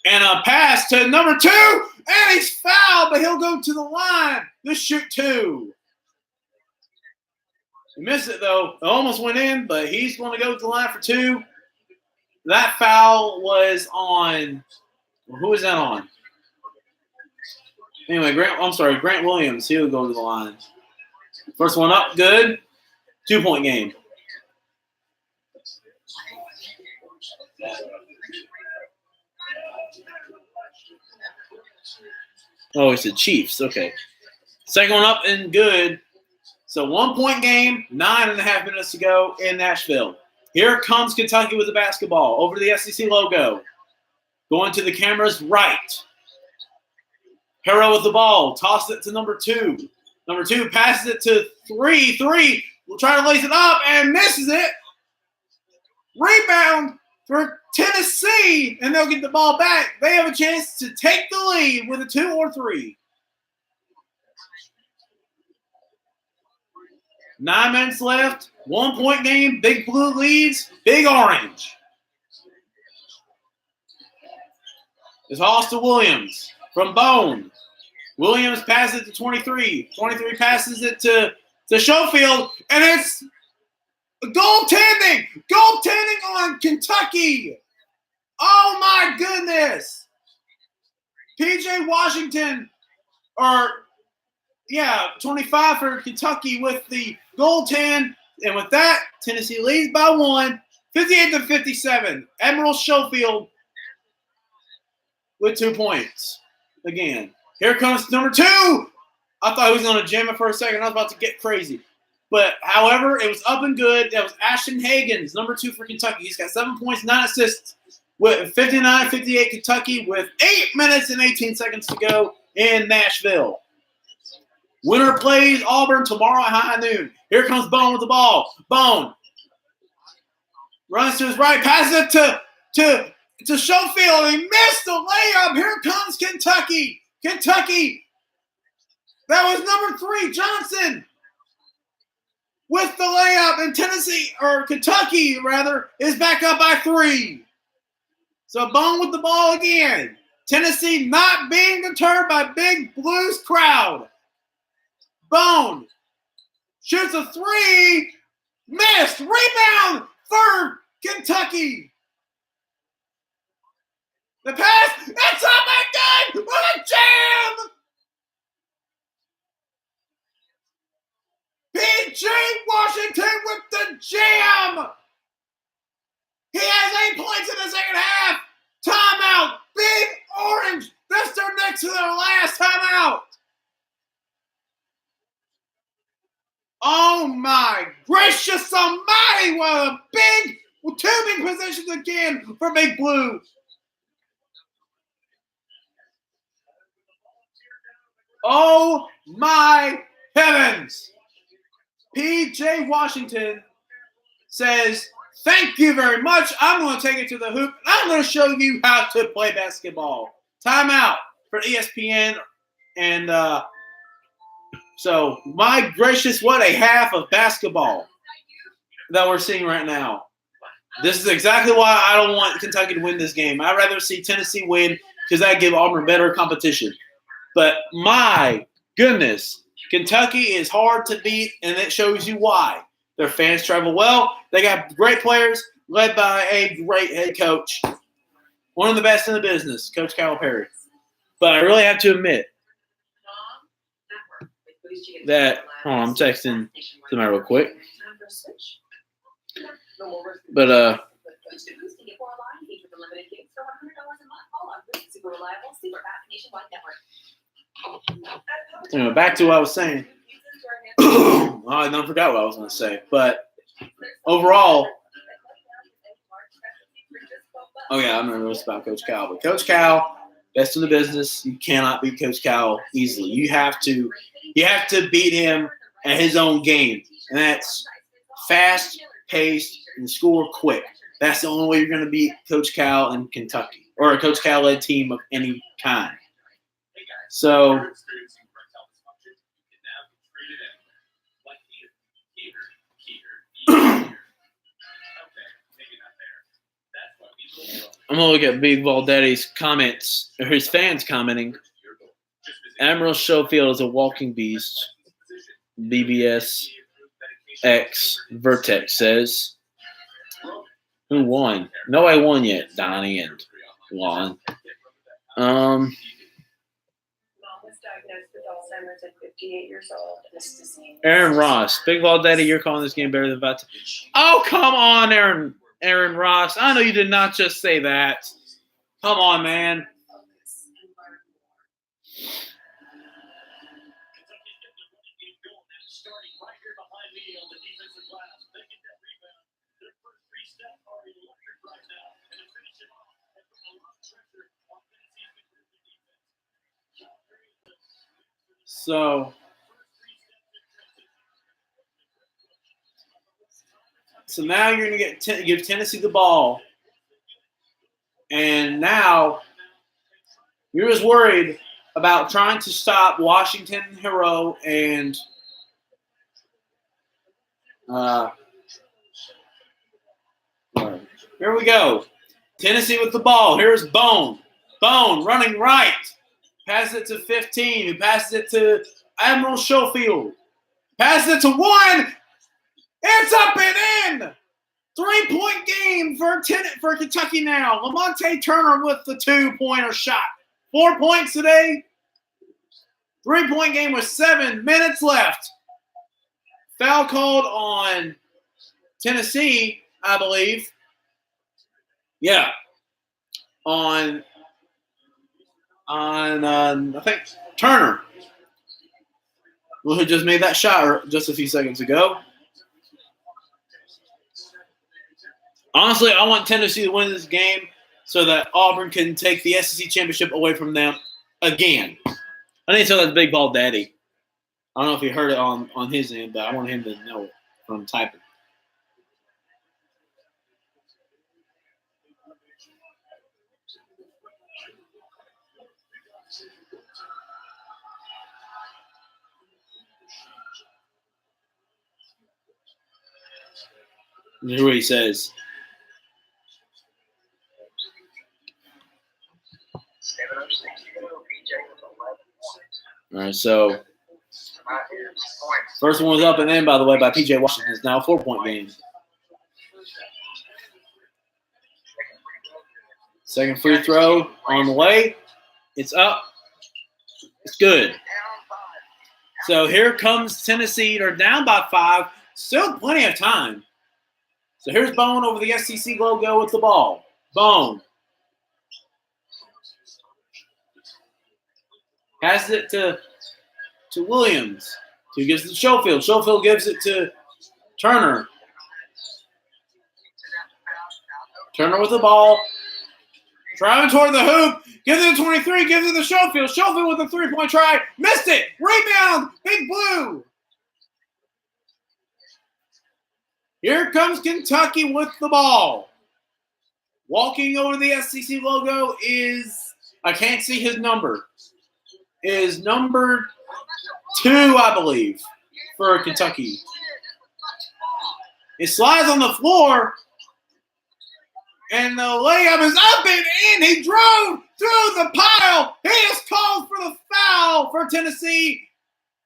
Speaker 1: And a pass to number 2, and he's fouled, but he'll go to the line to shoot 2. He missed it, though. It almost went in, but he's going to go to the line for 2. That foul was on – who was that on? Anyway, Grant Williams. He'll go to the line. First one up, good. 2-point game. Oh, it's the Chiefs. Okay. Second one up and good. So 1-point game, 9.5 minutes to go in Nashville. Here comes Kentucky with the basketball over the SEC logo. Going to the camera's right. Harrell with the ball. Tosses it to number 2. Number 2 passes it to 3. 3 will try to lace it up and misses it. Rebound for Tennessee, and they'll get the ball back. They have a chance to take the lead with a 2 or 3. 9 minutes left. 1-point game. Big Blue leads. Big Orange. It's Hoss to Williams from Bone. Williams passes it to 23. 23 passes it to Schofield, and it's goaltending! Goaltending on Kentucky! Oh, my goodness! P.J. Washington, 25 for Kentucky with the goaltend. And with that, Tennessee leads by 1, 58-57. Admiral Schofield with 2 points. Again, here comes number 2. I thought he was going to jam it for a second. I was about to get crazy. But, however, it was up and good. That was Ashton Hagans, number 2 for Kentucky. He's got 7 points, 9 assists with 59-58 Kentucky with 8 minutes and 18 seconds to go in Nashville. Winner plays Auburn tomorrow at high noon. Here comes Bone with the ball. Bone runs to his right, passes it to Schofield. He missed the layup. Here comes Kentucky. Kentucky. That was number 3, Johnson, with the layup. And Kentucky, is back up by 3. So Bone with the ball again. Tennessee not being deterred by Big Blues crowd. Bone shoots a 3. Missed. Rebound for Kentucky. The pass. It's up and good. What a jam. P.J. Washington with the jam. He has 8 points in the second half. Timeout. Big Orange. That's their next to their last timeout. Oh, my gracious almighty. What a two big positions again for Big Blue. Oh, my heavens. P.J. Washington says, thank you very much. I'm going to take it to the hoop. I'm going to show you how to play basketball. Timeout for ESPN. And so, my gracious, what a half of basketball that we're seeing right now. This is exactly why I don't want Kentucky to win this game. I'd rather see Tennessee win because that give Auburn better competition. But my goodness, Kentucky is hard to beat, and it shows you why. Their fans travel well. They got great players led by a great head coach. One of the best in the business, Coach Calipari. But I really have to admit that – hold on, I'm texting somebody real quick. But back to what I was saying. I forgot what I was going to say. But overall, oh yeah, I remember this about Coach Cal. But Coach Cal, best in the business. You cannot beat Coach Cal easily. You have to beat him at his own game, and that's fast paced and score quick. That's the only way you're going to beat Coach Cal in Kentucky or a Coach Cal-led team of any kind. So I'm going to look at Big Valdetti's comments, or his fans commenting. Admiral Schofield is a walking beast. BBS X Vertex says. Who won? Nobody won yet, Donnie and Juan.
Speaker 6: Mom was diagnosed with Alzheimer's at 58 years old. This disease.
Speaker 1: Aaron Ross. Big Valdetti, you're calling this game better than Vata. Oh, come on, Aaron Ross. I know you did not just say that. Come on, man. So now you're going to give Tennessee the ball, and now you're just worried about trying to stop Washington Hero and here we go. Tennessee with the ball. Here's Bone. Bone running right. Passes it to 15. Who passes it to Admiral Schofield. Passes it to 1. It's up and in. 3-point game for Kentucky now. Lamonte Turner with the 2-pointer shot. 4 points today. 3-point game with 7 minutes left. Foul called on Tennessee, I believe. Yeah. On I think Turner, who just made that shot just a few seconds ago. Honestly, I want Tennessee to win this game so that Auburn can take the SEC championship away from them again. I need to tell that Big Ball Daddy. I don't know if he heard it on his end, but I want him to know it from typing. Here's what he says. All right, so first one was up and in, by the way, by P.J. Washington. It's now a 4-point game. Second free throw on the way. It's up. It's good. So here comes Tennessee. They're down by 5. Still plenty of time. So here's Bone over the SEC logo with the ball. Bone. Passes it to Williams, who gives it to Schofield. Schofield gives it to Turner. Turner with the ball. Driving toward the hoop. Gives it to 23. Gives it to Schofield. Schofield with a 3-point try. Missed it. Rebound. Big Blue. Here comes Kentucky with the ball. Walking over the SEC logo is, I can't see his number, is number 2, I believe, for Kentucky. It slides on the floor, and the layup is up and in. He drove through the pile. He is called for the foul for Tennessee.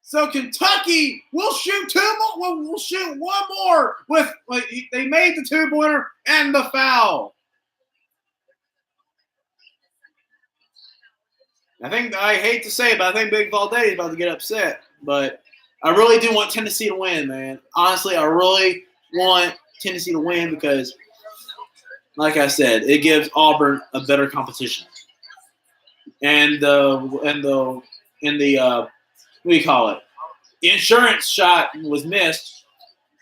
Speaker 1: So Kentucky will shoot 2 more. We'll shoot 1 more they made the 2-pointer and the foul. I hate to say it, but I think Big Valdetti is about to get upset. But I really do want Tennessee to win, man. Honestly, I really want Tennessee to win because, like I said, it gives Auburn a better competition. And the what do you call it? The insurance shot was missed.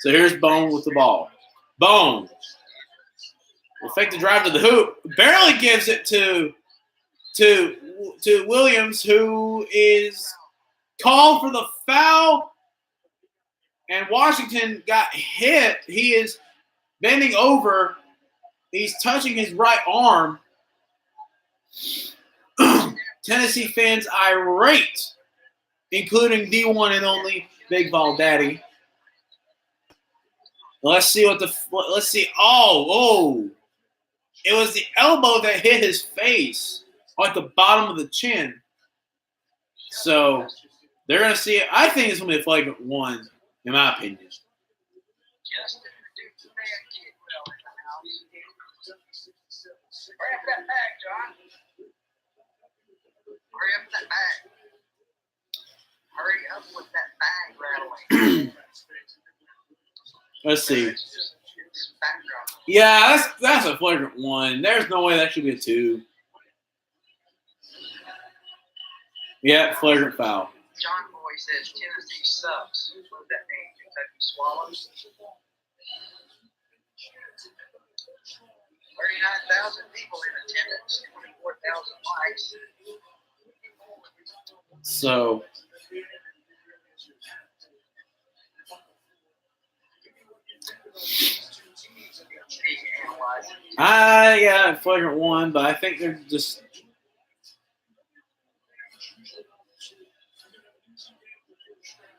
Speaker 1: So here's Bone with the ball. Bone. Effective drive to the hoop. Barely gives it to Williams, who is called for the foul. and Washington got hit. He is bending over. He's touching his right arm. Tennessee fans irate, including the one and only Big Ball Daddy. Let's see. Oh. It was the elbow that hit his face, at the bottom of the chin. So they're going to see it. I think it's going to be a flagrant one, in my opinion.
Speaker 3: Justin, the man kid, well, in the house. Hurry up that bag, John. Hurry up that bag. Hurry up with that bag rattling.
Speaker 1: Let's see.
Speaker 3: Backdrop.
Speaker 1: Yeah, that's a flagrant one. There's no way that should be a 2. Yeah, flagrant foul.
Speaker 3: John Boy says Tennessee sucks. What does that mean? Kentucky swallows? 39,000 people in attendance, 24,000 likes.
Speaker 1: So yeah, flagrant one, but I think they're just.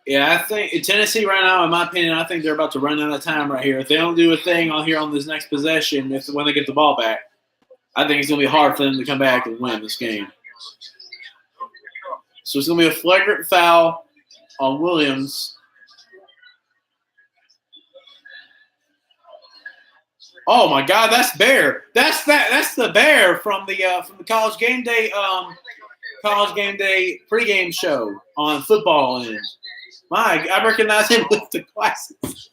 Speaker 1: Yeah, I think Tennessee right now, in my opinion, I think they're about to run out of time right here. If they don't do a thing on here on this next possession, when they get the ball back, I think it's going to be hard for them to come back and win this game. So it's going to be a flagrant foul on Williams. Oh my God, that's Bear. That's the Bear from the College Game Day pregame show on Football End. My, I recognize him with the glasses.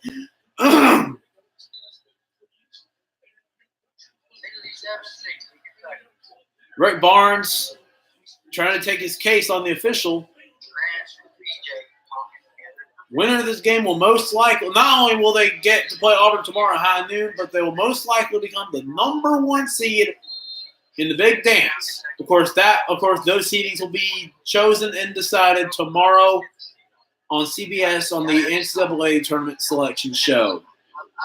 Speaker 1: Rick Barnes trying to take his case on the official. Winner of this game will most likely, not only will they get to play Auburn tomorrow at high noon, but they will most likely become the number 1 seed in the big dance. Of course, those seedings will be chosen and decided tomorrow on CBS on the NCAA Tournament Selection Show.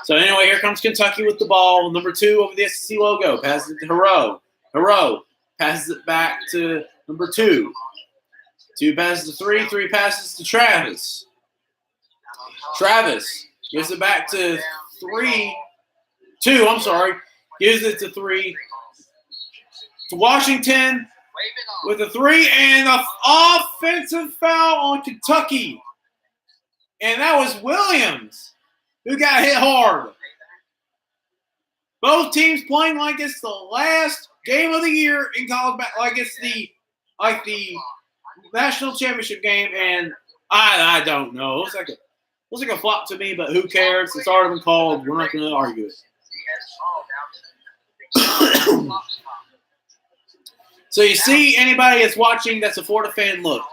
Speaker 1: So anyway, here comes Kentucky with the ball. Number 2 over the SEC logo. Passes it to Hero. Hero passes it back to number 2. 2 passes to 3. 3 passes to Travis. Travis gives it back to 2. I'm sorry. Gives it to 3. To Washington with a 3 and an offensive foul on Kentucky. And that was Williams who got hit hard. Both teams playing like it's the last game of the year in college, like it's the national championship game, and I don't know. It looks like a flop to me, but who cares? It's already been called. We're not going to argue it. So you see anybody that's watching that's a Florida fan, look.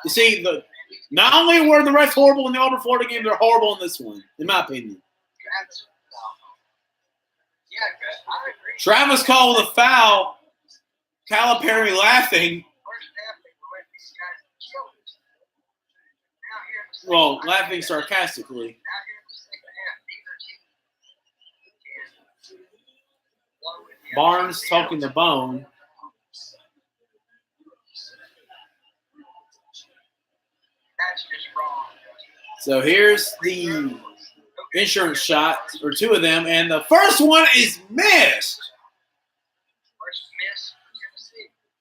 Speaker 1: You see, not only were the refs horrible in the Auburn-Florida game, they're horrible in this one, in my opinion. Travis called a foul. Calipari laughing. Well, laughing sarcastically. Barnes talking to Bone. So here's the insurance shot, or 2 of them, and the first one is missed.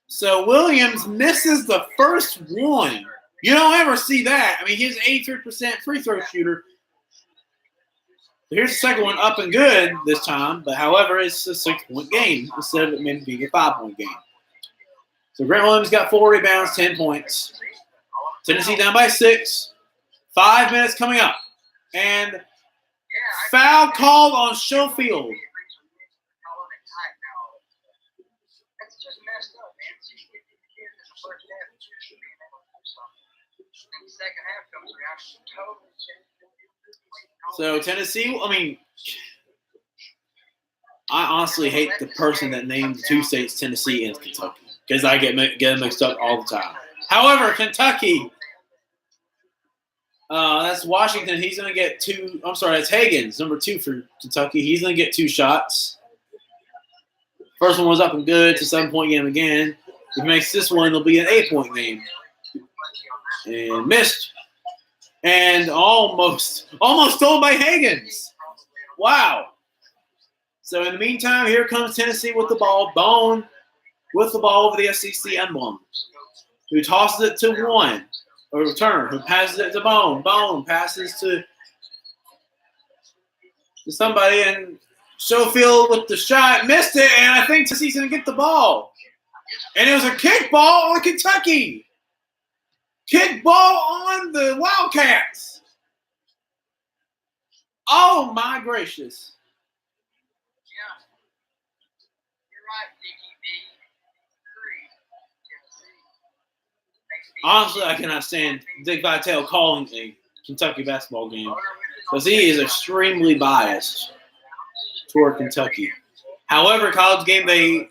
Speaker 1: So Williams misses the first one. You don't ever see that. I mean, he's an 83% free throw shooter. Here's the second one, up and good this time, but however, it's a 6-point game instead of it maybe being a 5-point game. So Grant Williams got 4 rebounds, 10 points. Tennessee down by 6. 5 minutes coming up. And foul called on Schofield. So Tennessee, I mean, I honestly hate the person that named the 2 states Tennessee and Kentucky because I get them mixed up all the time. However, Kentucky That's Washington. He's going to get 2. I'm sorry, that's Higgins, number 2 for Kentucky. He's going to get 2 shots. First one was up and good. It's a 7-point game again. If he makes this one, it'll be an 8-point game. And missed. And almost stolen by Higgins. Wow. So in the meantime, here comes Tennessee with the ball. Bone with the ball over the SEC emblem. Who tosses it to one. Or return. Who passes it to Bone. Bone passes to somebody. And Schofield with the shot. Missed it. And I think Tennessee's going to get the ball. And it was a kick ball on Kentucky. Kick ball on the Wildcats. Oh, my gracious.
Speaker 3: Yeah. You're right, Dickie B. Tennessee.
Speaker 1: Honestly, I cannot stand Dick Vitale calling a Kentucky basketball game because he is extremely biased toward Kentucky. However, college game day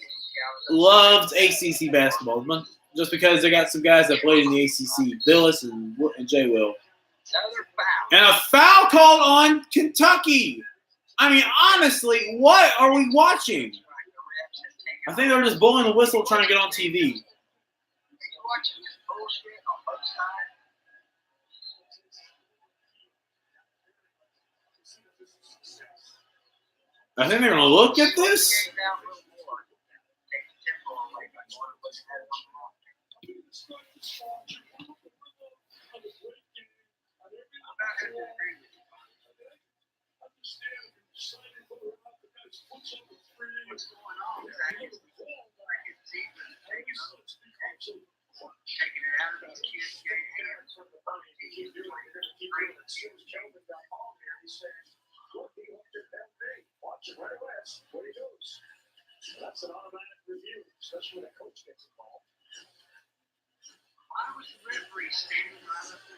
Speaker 1: loved ACC basketball just because they got some guys that played in the ACC, Billis and Jay Will.
Speaker 3: Another foul.
Speaker 1: And a foul called on Kentucky. I mean, honestly, what are we watching? I think they're just blowing the whistle trying to get on TV.
Speaker 3: Are you watching this bullshit on both sides?
Speaker 1: I think they're going to look at this.
Speaker 3: Take the tempo away by going to listen at one more. I have to agree with you. What's going on? Taking it out of these kids' hands.
Speaker 5: That's an automatic review, especially when a coach gets involved.
Speaker 3: Why was the referee standing right up there?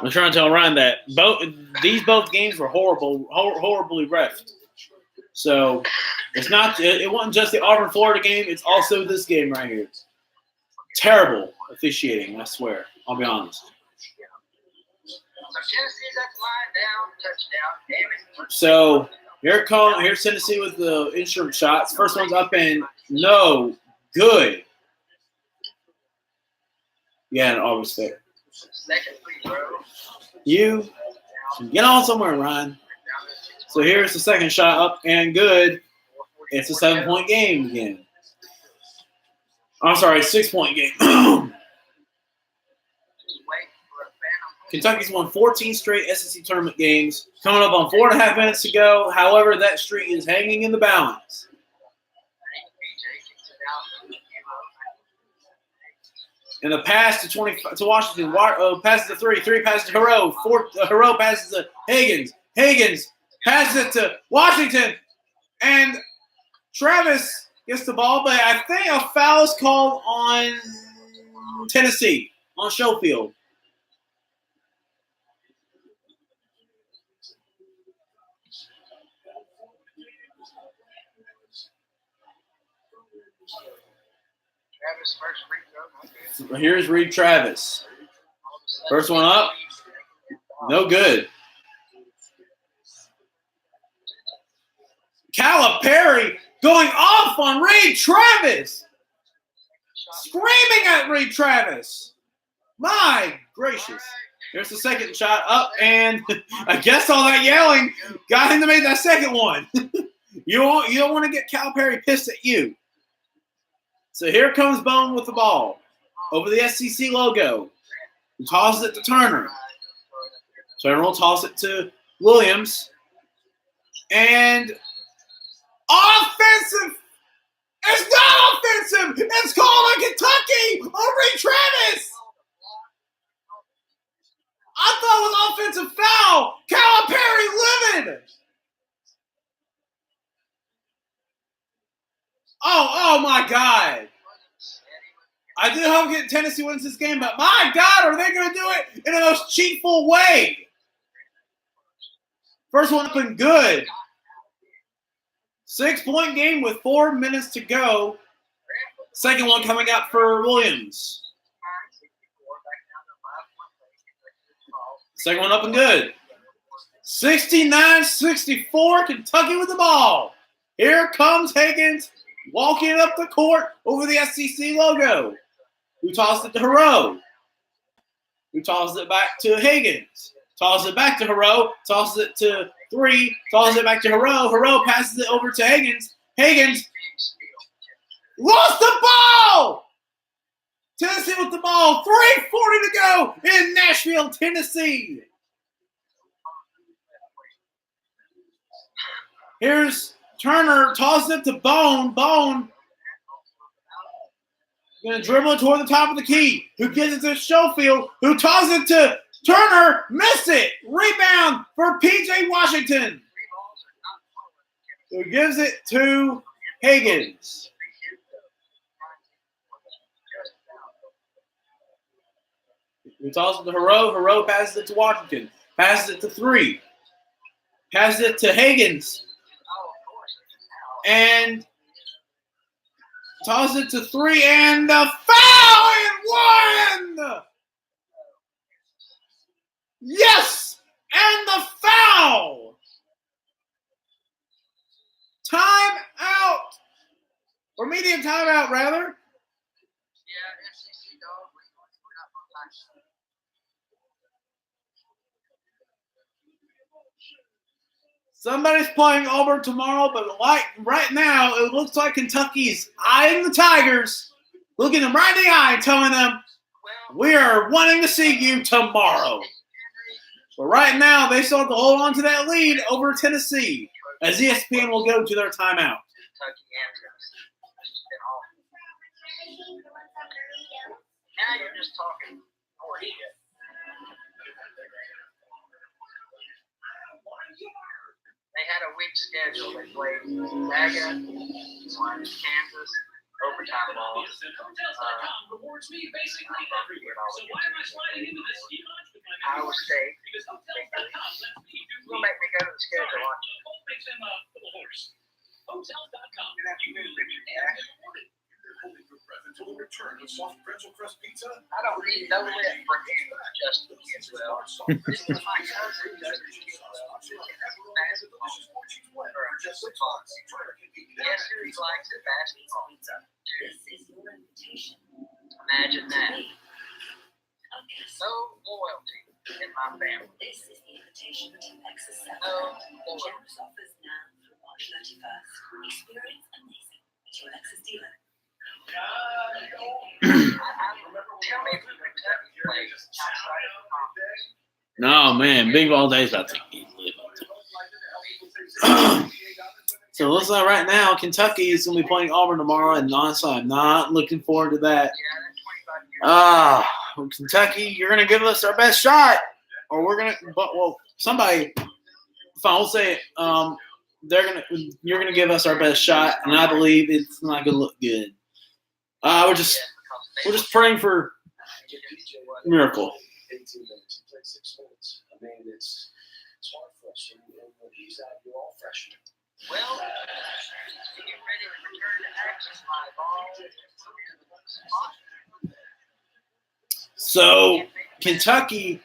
Speaker 1: I'm trying to tell Ryan that both games were horribly refed. So it's not. It wasn't just the Auburn Florida game. It's also this game right here. Terrible officiating. I swear. I'll be honest.
Speaker 3: So Tennessee's at the line down, touchdown, damn it.
Speaker 1: So here's Tennessee with the insurance shots. First one's up and no good. Yeah, in all respect.
Speaker 3: Second free throw.
Speaker 1: You can get on somewhere, Ryan. So here's the second shot up and good. It's a 7-point game again. I'm sorry, 6-point game. Kentucky's won 14 straight SEC tournament games. Coming up on 4.5 minutes to go. However, that streak is hanging in the balance. And the pass to Washington, passes to 3 passes to Hero, Hero passes to Higgins, Higgins passes it to Washington, and Travis gets the ball, but I think a foul is called on Tennessee, on Schofield.
Speaker 3: Travis first free throw.
Speaker 1: So here's Reed Travis. First one up, no good. Calipari going off on Reed Travis. Screaming at Reed Travis. My gracious. Here's the second shot up, and I guess all that yelling got him to make that second one. You don't want to get Calipari pissed at you. So here comes Bone with the ball over the SEC logo. He tosses it to Turner. Turner will toss it to Williams. And offensive! It's not offensive! It's called on Kentucky on Reed Travis! I thought it was offensive foul! Calipari livid! Oh my God. I do hope Tennessee wins this game, but my God, are they going to do it in the most cheatful way? First one up and good. 6-point game with 4 minutes to go. Second one coming up for Williams. Second one up and good. 69-64, Kentucky with the ball. Here comes Higgins walking up the court over the SEC logo. Who tossed it to Hero? Who tosses it back to Higgins? Tosses it back to Hero. Tosses it to 3. Tosses it back to Hero. Hero passes it over to Higgins. Higgins lost the ball! Tennessee with the ball. 3:40 to go in Nashville, Tennessee. Here's Turner. Tosses it to Bone. Bone going to dribble it toward the top of the key. Who gives it to Schofield? Who tosses it to Turner? Missed it. Rebound for P.J. Washington. Who gives it to Higgins? Who tosses it to Hero? Hero passes it to Washington. Passes it to 3. Passes it to Higgins. And tosses it to 3. And the foul and 1! Yes! And the foul! Time out! Or medium timeout, rather. Somebody's playing Auburn tomorrow, but right now, it looks like Kentucky's eyeing the Tigers, looking them right in the eye, telling them, we are wanting to see you tomorrow. But right now, they still have to hold on to that lead over Tennessee, as ESPN will go to their timeout.
Speaker 3: Now you're just talking more shit. They had a weak schedule. They played Gonzaga, Kansas, overtime ball. Iowa State. You'll make me go to the schedule. I don't need no lip for him just to get well. This is my cousin. Guess who he likes at basketball? Imagine that. No loyalty in my family.
Speaker 4: This is the invitation to Nexus 7.
Speaker 3: No loyalty.
Speaker 4: Generous offers now through March 31st. Experience amazing at your Nexus dealer.
Speaker 3: Tell me if Kentucky plays outside of the conference.
Speaker 1: No, man. Big Ball Day's about to get lit. So it looks like right now, Kentucky is going to be playing Auburn tomorrow, and honestly, I'm not looking forward to that. Kentucky, you're going to give us our best shot, or we're going to. Well, somebody, fine, we'll say it. You're going to give us our best shot, and I believe it's not going to look good. We're just praying for a miracle.
Speaker 5: 18 minutes. He played 6 minutes. I mean, it's hard for us. And when he's out, you're all freshmen.
Speaker 3: Well, get ready to return to action, my ball.
Speaker 1: So Kentucky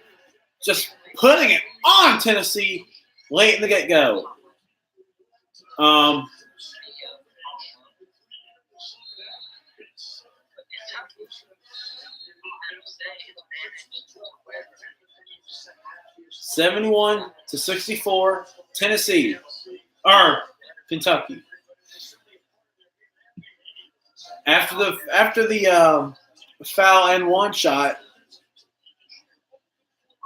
Speaker 1: just putting it on Tennessee late in the get-go. (71-64), Tennessee or Kentucky. After the foul and 1 shot,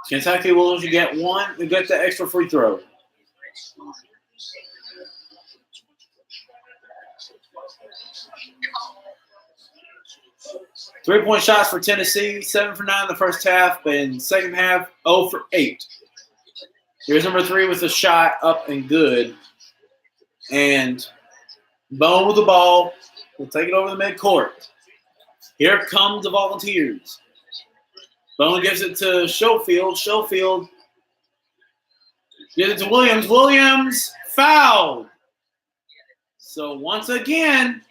Speaker 1: Kentucky will get 1 to get the extra free throw. Three-point shots for Tennessee, 7 for 9 in the first half, and second half, 0 for 8. Here's number 3 with a shot up and good. And Bone with the ball. We'll take it over the midcourt. Here comes the Volunteers. Bone gives it to Schofield. Schofield gives it to Williams. Williams fouled. So once again,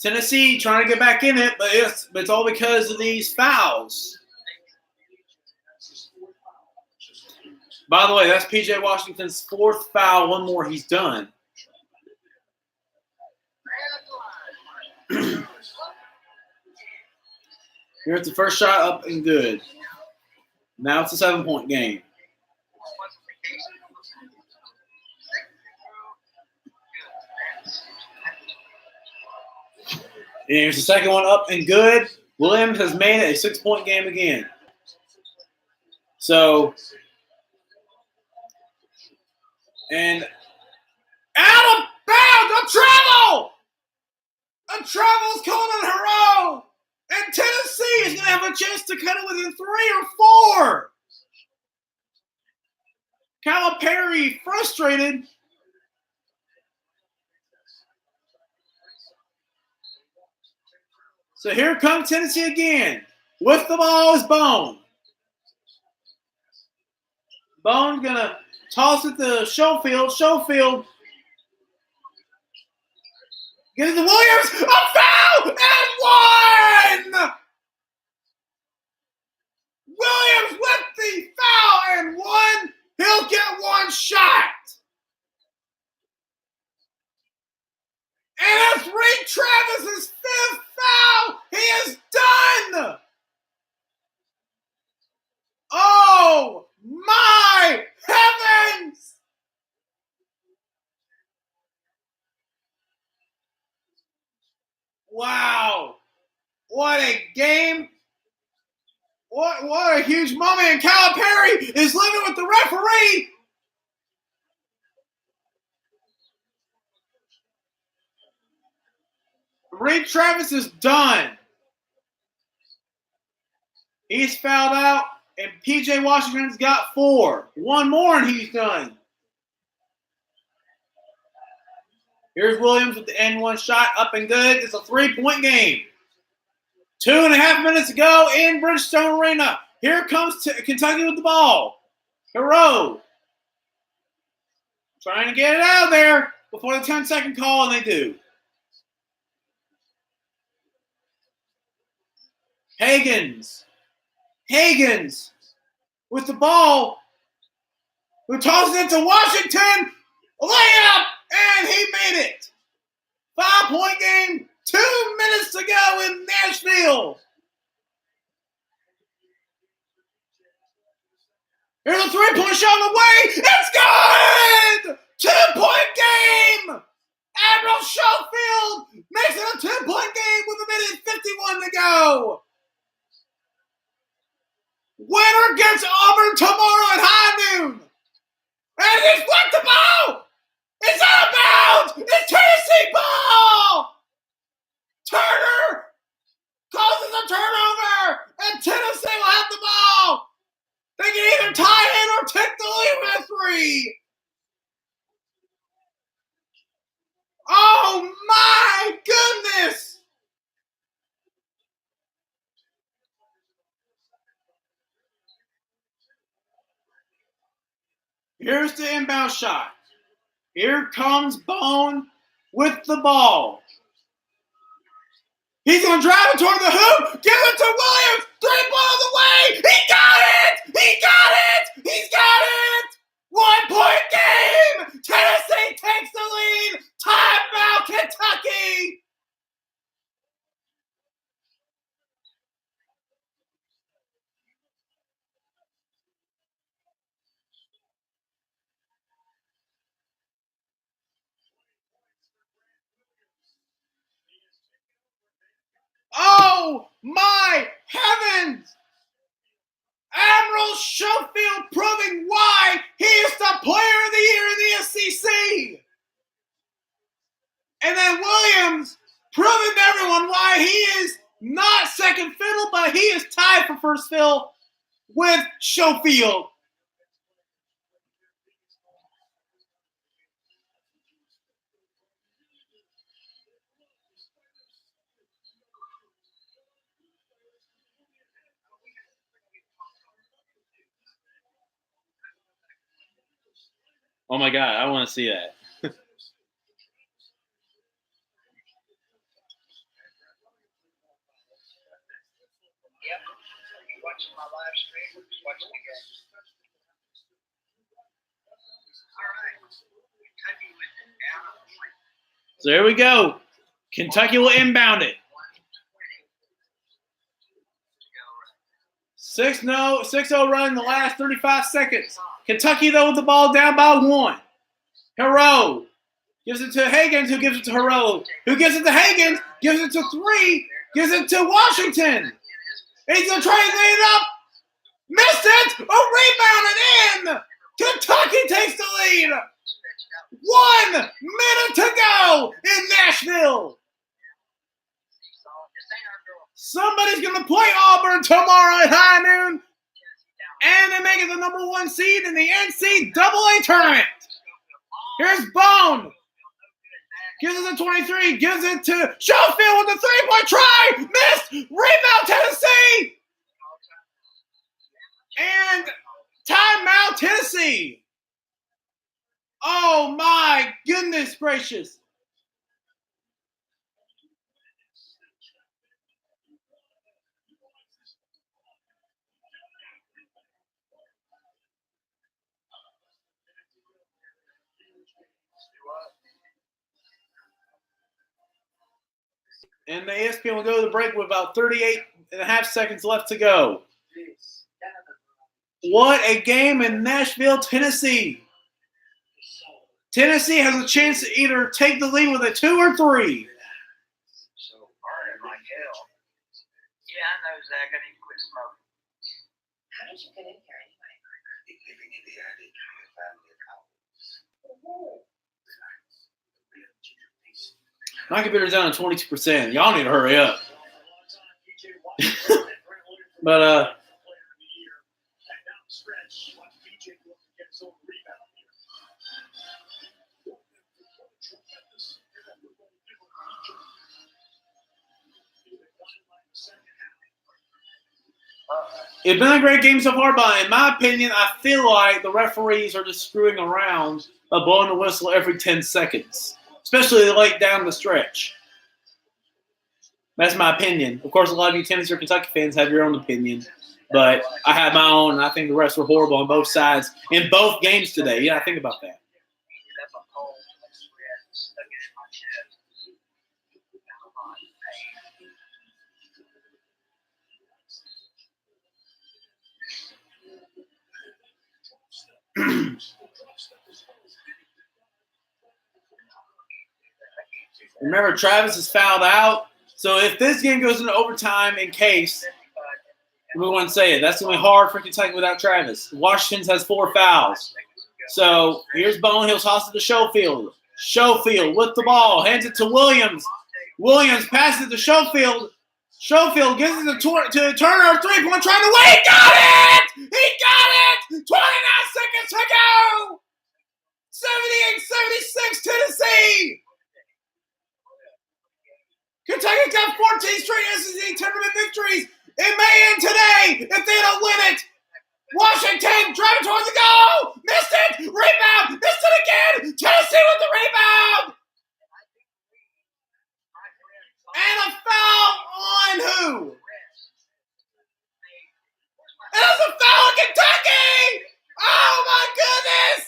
Speaker 1: Tennessee trying to get back in it, but it's all because of these fouls. By the way, that's P.J. Washington's 4th foul. One more, he's done. Here's the first shot up and good. Now it's a 7-point game. And here's the second one up and good. Williams has made it a 6-point game again. So, and out of bounds, a travel! A travel's called on Hero! And Tennessee is going to have a chance to cut it within 3 or 4. Calipari frustrated. So here comes Tennessee again. With the ball is Bone. Bone's going to toss it to Schofield. Schofield gets it to Williams. A foul and one! Williams with the foul and one. He'll get one shot. And that's Reed Travis's 5th foul. He is done. Oh, my heavens. Wow. What a game. What a huge moment. And Calipari is living with the referee. Reed Travis is done. He's fouled out, and P.J. Washington's got 4. One more, and he's done. Here's Williams with the N1 shot, up and good. It's a 3-point game. 2.5 minutes to go in Bridgestone Arena. Here comes Kentucky with the ball. Hero trying to get it out of there before the 10-second call, and they do. Hagans with the ball, who tosses it to Washington, layup, and he made it. 5-point game, 2 minutes to go in Nashville. Here's a 3-point shot on the way. It's good! 2-point game! Admiral Schofield makes it a 2-point game with 1:51 to go. Winner gets Auburn tomorrow at high noon. And he's flipped the ball. It's out of bounds. It's Tennessee ball. Turner causes a turnover, and Tennessee will have the ball. They can either tie it or take the lead with 3. Oh my goodness. Here's the inbound shot. Here comes Bone with the ball. He's going to drive it toward the hoop. Give it to Williams. 3-point on the way. He got it. He got it. He's got it. 1-point game. Tennessee takes the lead. Timeout, Kentucky. Oh, my heavens! Admiral Schofield proving why he is the player of the year in the SEC. And then Williams proving to everyone why he is not second fiddle, but he is tied for first fiddle with Schofield. Oh my God, I want to see that.
Speaker 3: Yep. You watching my live stream? Just watching the game. All right. Kentucky with it down a point.
Speaker 1: So here we go. Kentucky will inbound it. 6-0 run in the last 35 seconds. Kentucky, though, with the ball down by 1. Hero gives it to Higgins, who gives it to Hero, who gives it to Higgins, gives it to 3, gives it to Washington. He's going to try to lead it up. Missed it. A rebound and in. Kentucky takes the lead. 1 minute to go in Nashville. Somebody's going to play Auburn tomorrow at high noon. And they make it the number 1 seed in the NCAA tournament. Here's Bone. Gives it to 23. Gives it to Schofield with the 3-point try. Missed. Rebound Tennessee. And timeout Tennessee. Oh my goodness gracious. And the ESPN will go to the break with about 38.5 seconds left to go. What a game in Nashville, Tennessee. Tennessee has a chance to either take the lead with a 2 or 3.
Speaker 3: So, all right, Michael. Yeah, I know, Zach. I need to quit smoking.
Speaker 6: How did you get in here anyway?
Speaker 5: Living in the attic, a family of owls.
Speaker 1: My computer's down to 22%. Y'all need to hurry up. But it's been a great game so far, but in my opinion, I feel like the referees are just screwing around by blowing the whistle every 10 seconds, especially late down the stretch. That's my opinion. Of course, a lot of you Tennessee or Kentucky fans have your own opinion, but I have my own, and I think the refs were horrible on both sides in both games today. Yeah, think about that.
Speaker 3: That's a cold. Stuck it in my chest.
Speaker 1: Remember, Travis is fouled out. So if this game goes into overtime, in case, we want to say it, that's going to be hard for Kentucky without Travis. Washington has 4 fouls. So here's Bone. He'll toss it to Schofield. Schofield with the ball. Hands it to Williams. Williams passes it to Schofield. Schofield gives it to Turner. 3-point trying to win. He got it! He got it! 29 seconds to go! 78-76 Tennessee! Kentucky got 14 straight SEC tournament victories. It may end today if they don't win it. Washington driving towards the goal. Missed it. Rebound. Missed it again. Tennessee with the rebound. And a foul on who? It was a foul on Kentucky. Oh, my goodness.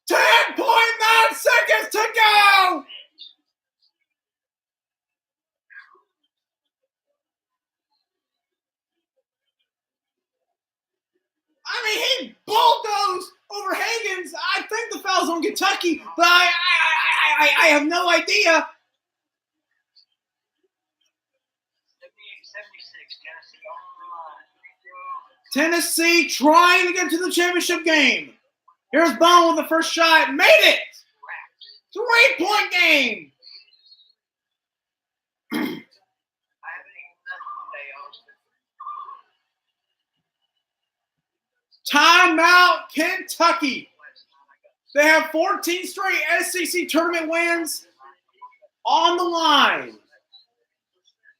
Speaker 1: 10.9 seconds to go. I mean, he bulldozed over Higgins. I think the foul's on Kentucky, but I have no idea.
Speaker 3: 76,
Speaker 1: Tennessee trying to get to the championship game. Here's Bone with the first shot. Made it. 3-point game. Timeout, Kentucky. They have 14 straight SEC tournament wins on the line.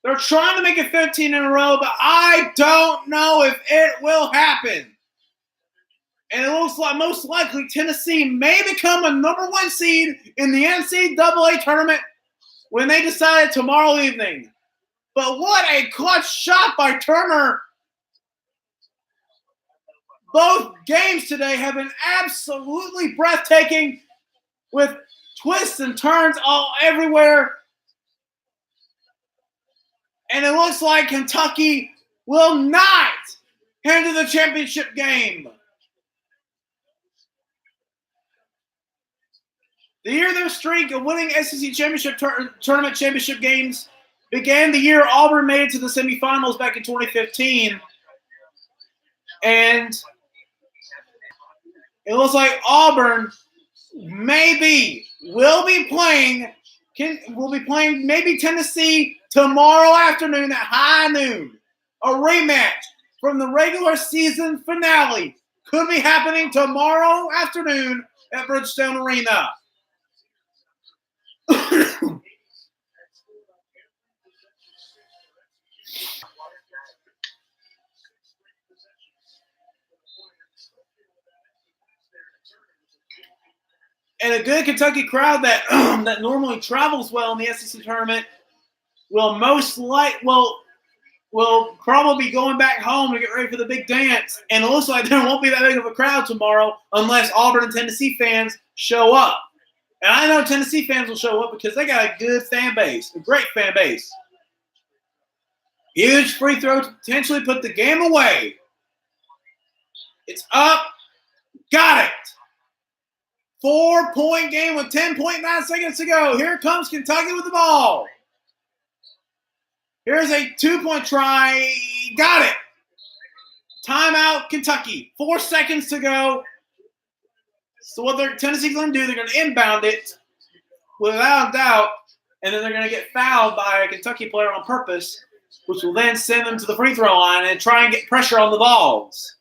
Speaker 1: They're trying to make it 15 in a row, but I don't know if it will happen. And it looks like most likely Tennessee may become a number 1 seed in the NCAA tournament when they decide tomorrow evening. But what a clutch shot by Turner. Both games today have been absolutely breathtaking with twists and turns all everywhere. And it looks like Kentucky will not head to the championship game. The year their streak of winning SEC championship tournament championship games began the year Auburn made it to the semifinals back in 2015. And it looks like Auburn will be playing maybe Tennessee tomorrow afternoon at high noon. A rematch from the regular season finale could be happening tomorrow afternoon at Bridgestone Arena. And a good Kentucky crowd that that normally travels well in the SEC tournament will probably be going back home to get ready for the big dance. And it looks like there won't be that big of a crowd tomorrow unless Auburn and Tennessee fans show up. And I know Tennessee fans will show up because they got a good fan base, a great fan base. Huge free throw to potentially put the game away. It's up. Got it. 4-point game with 10.9 seconds to go. Here comes Kentucky with the ball. Here's a 2-point try. Got it. Timeout, Kentucky. 4 seconds to go. So what Tennessee's going to do, they're going to inbound it without doubt, and then they're going to get fouled by a Kentucky player on purpose, which will then send them to the free throw line and try and get pressure on the balls.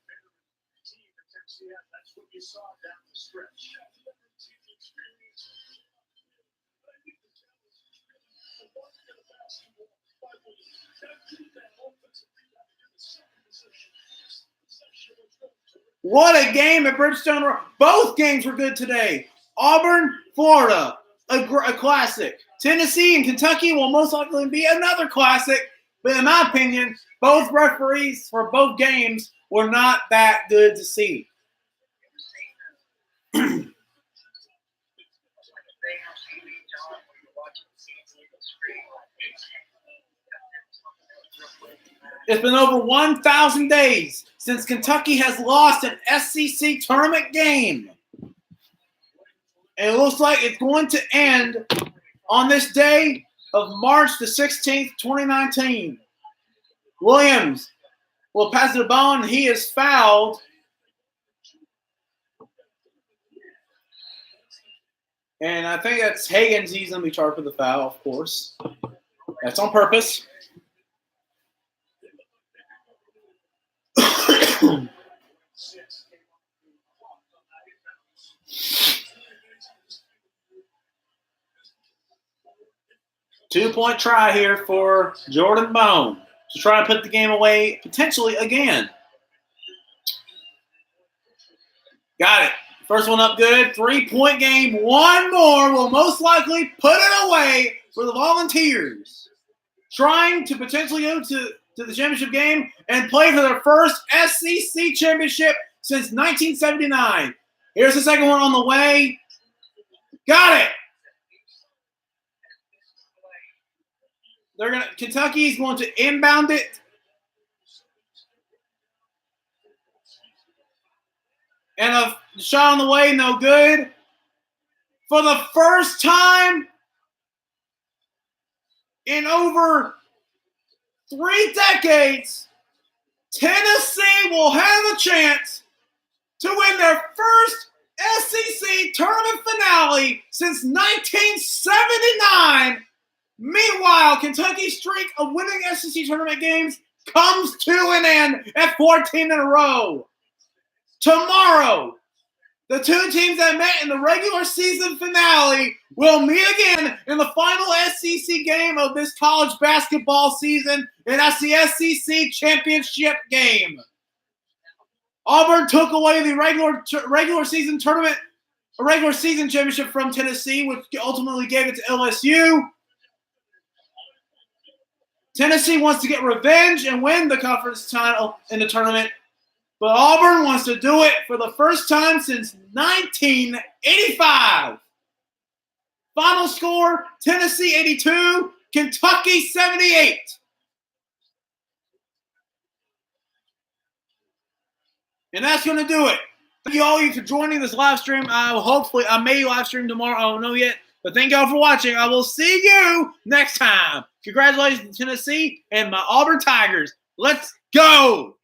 Speaker 1: What a game at Bridgestone. Both games were good today. Auburn, Florida, a classic. Tennessee and Kentucky will most likely be another classic. But in my opinion, both referees for both games were not that good to see. It's been over 1,000 days since Kentucky has lost an SEC tournament game. And it looks like it's going to end on this day of March the 16th, 2019. Williams will pass the ball, and he is fouled. And I think that's Higgins. He's going to be charged for the foul, of course. That's on purpose. 2-point try here for Jordan Bone to try to put the game away potentially again. Got it. First one up good. 3-point game. One more will most likely put it away for the Volunteers. Trying to potentially go to the championship game and play for their first SEC championship since 1979. Here's the second one on the way. Got it. Kentucky's going to inbound it. And a shot on the way, no good. For the first time in over 3 decades, Tennessee will have a chance to win their first SEC tournament finale since 1979. Meanwhile, Kentucky's streak of winning SEC tournament games comes to an end at 14 in a row. Tomorrow, the two teams that met in the regular season finale will meet again in the final SEC game of this college basketball season, and that's the SEC championship game. Auburn took away the regular season championship from Tennessee, which ultimately gave it to LSU. Tennessee wants to get revenge and win the conference title in the tournament, but Auburn wants to do it for the first time since 1985. Final score, Tennessee 82, Kentucky 78. And that's going to do it. Thank you all for joining this live stream. I may live stream tomorrow. I don't know yet. But thank y'all for watching. I will see you next time. Congratulations to Tennessee and my Auburn Tigers. Let's go.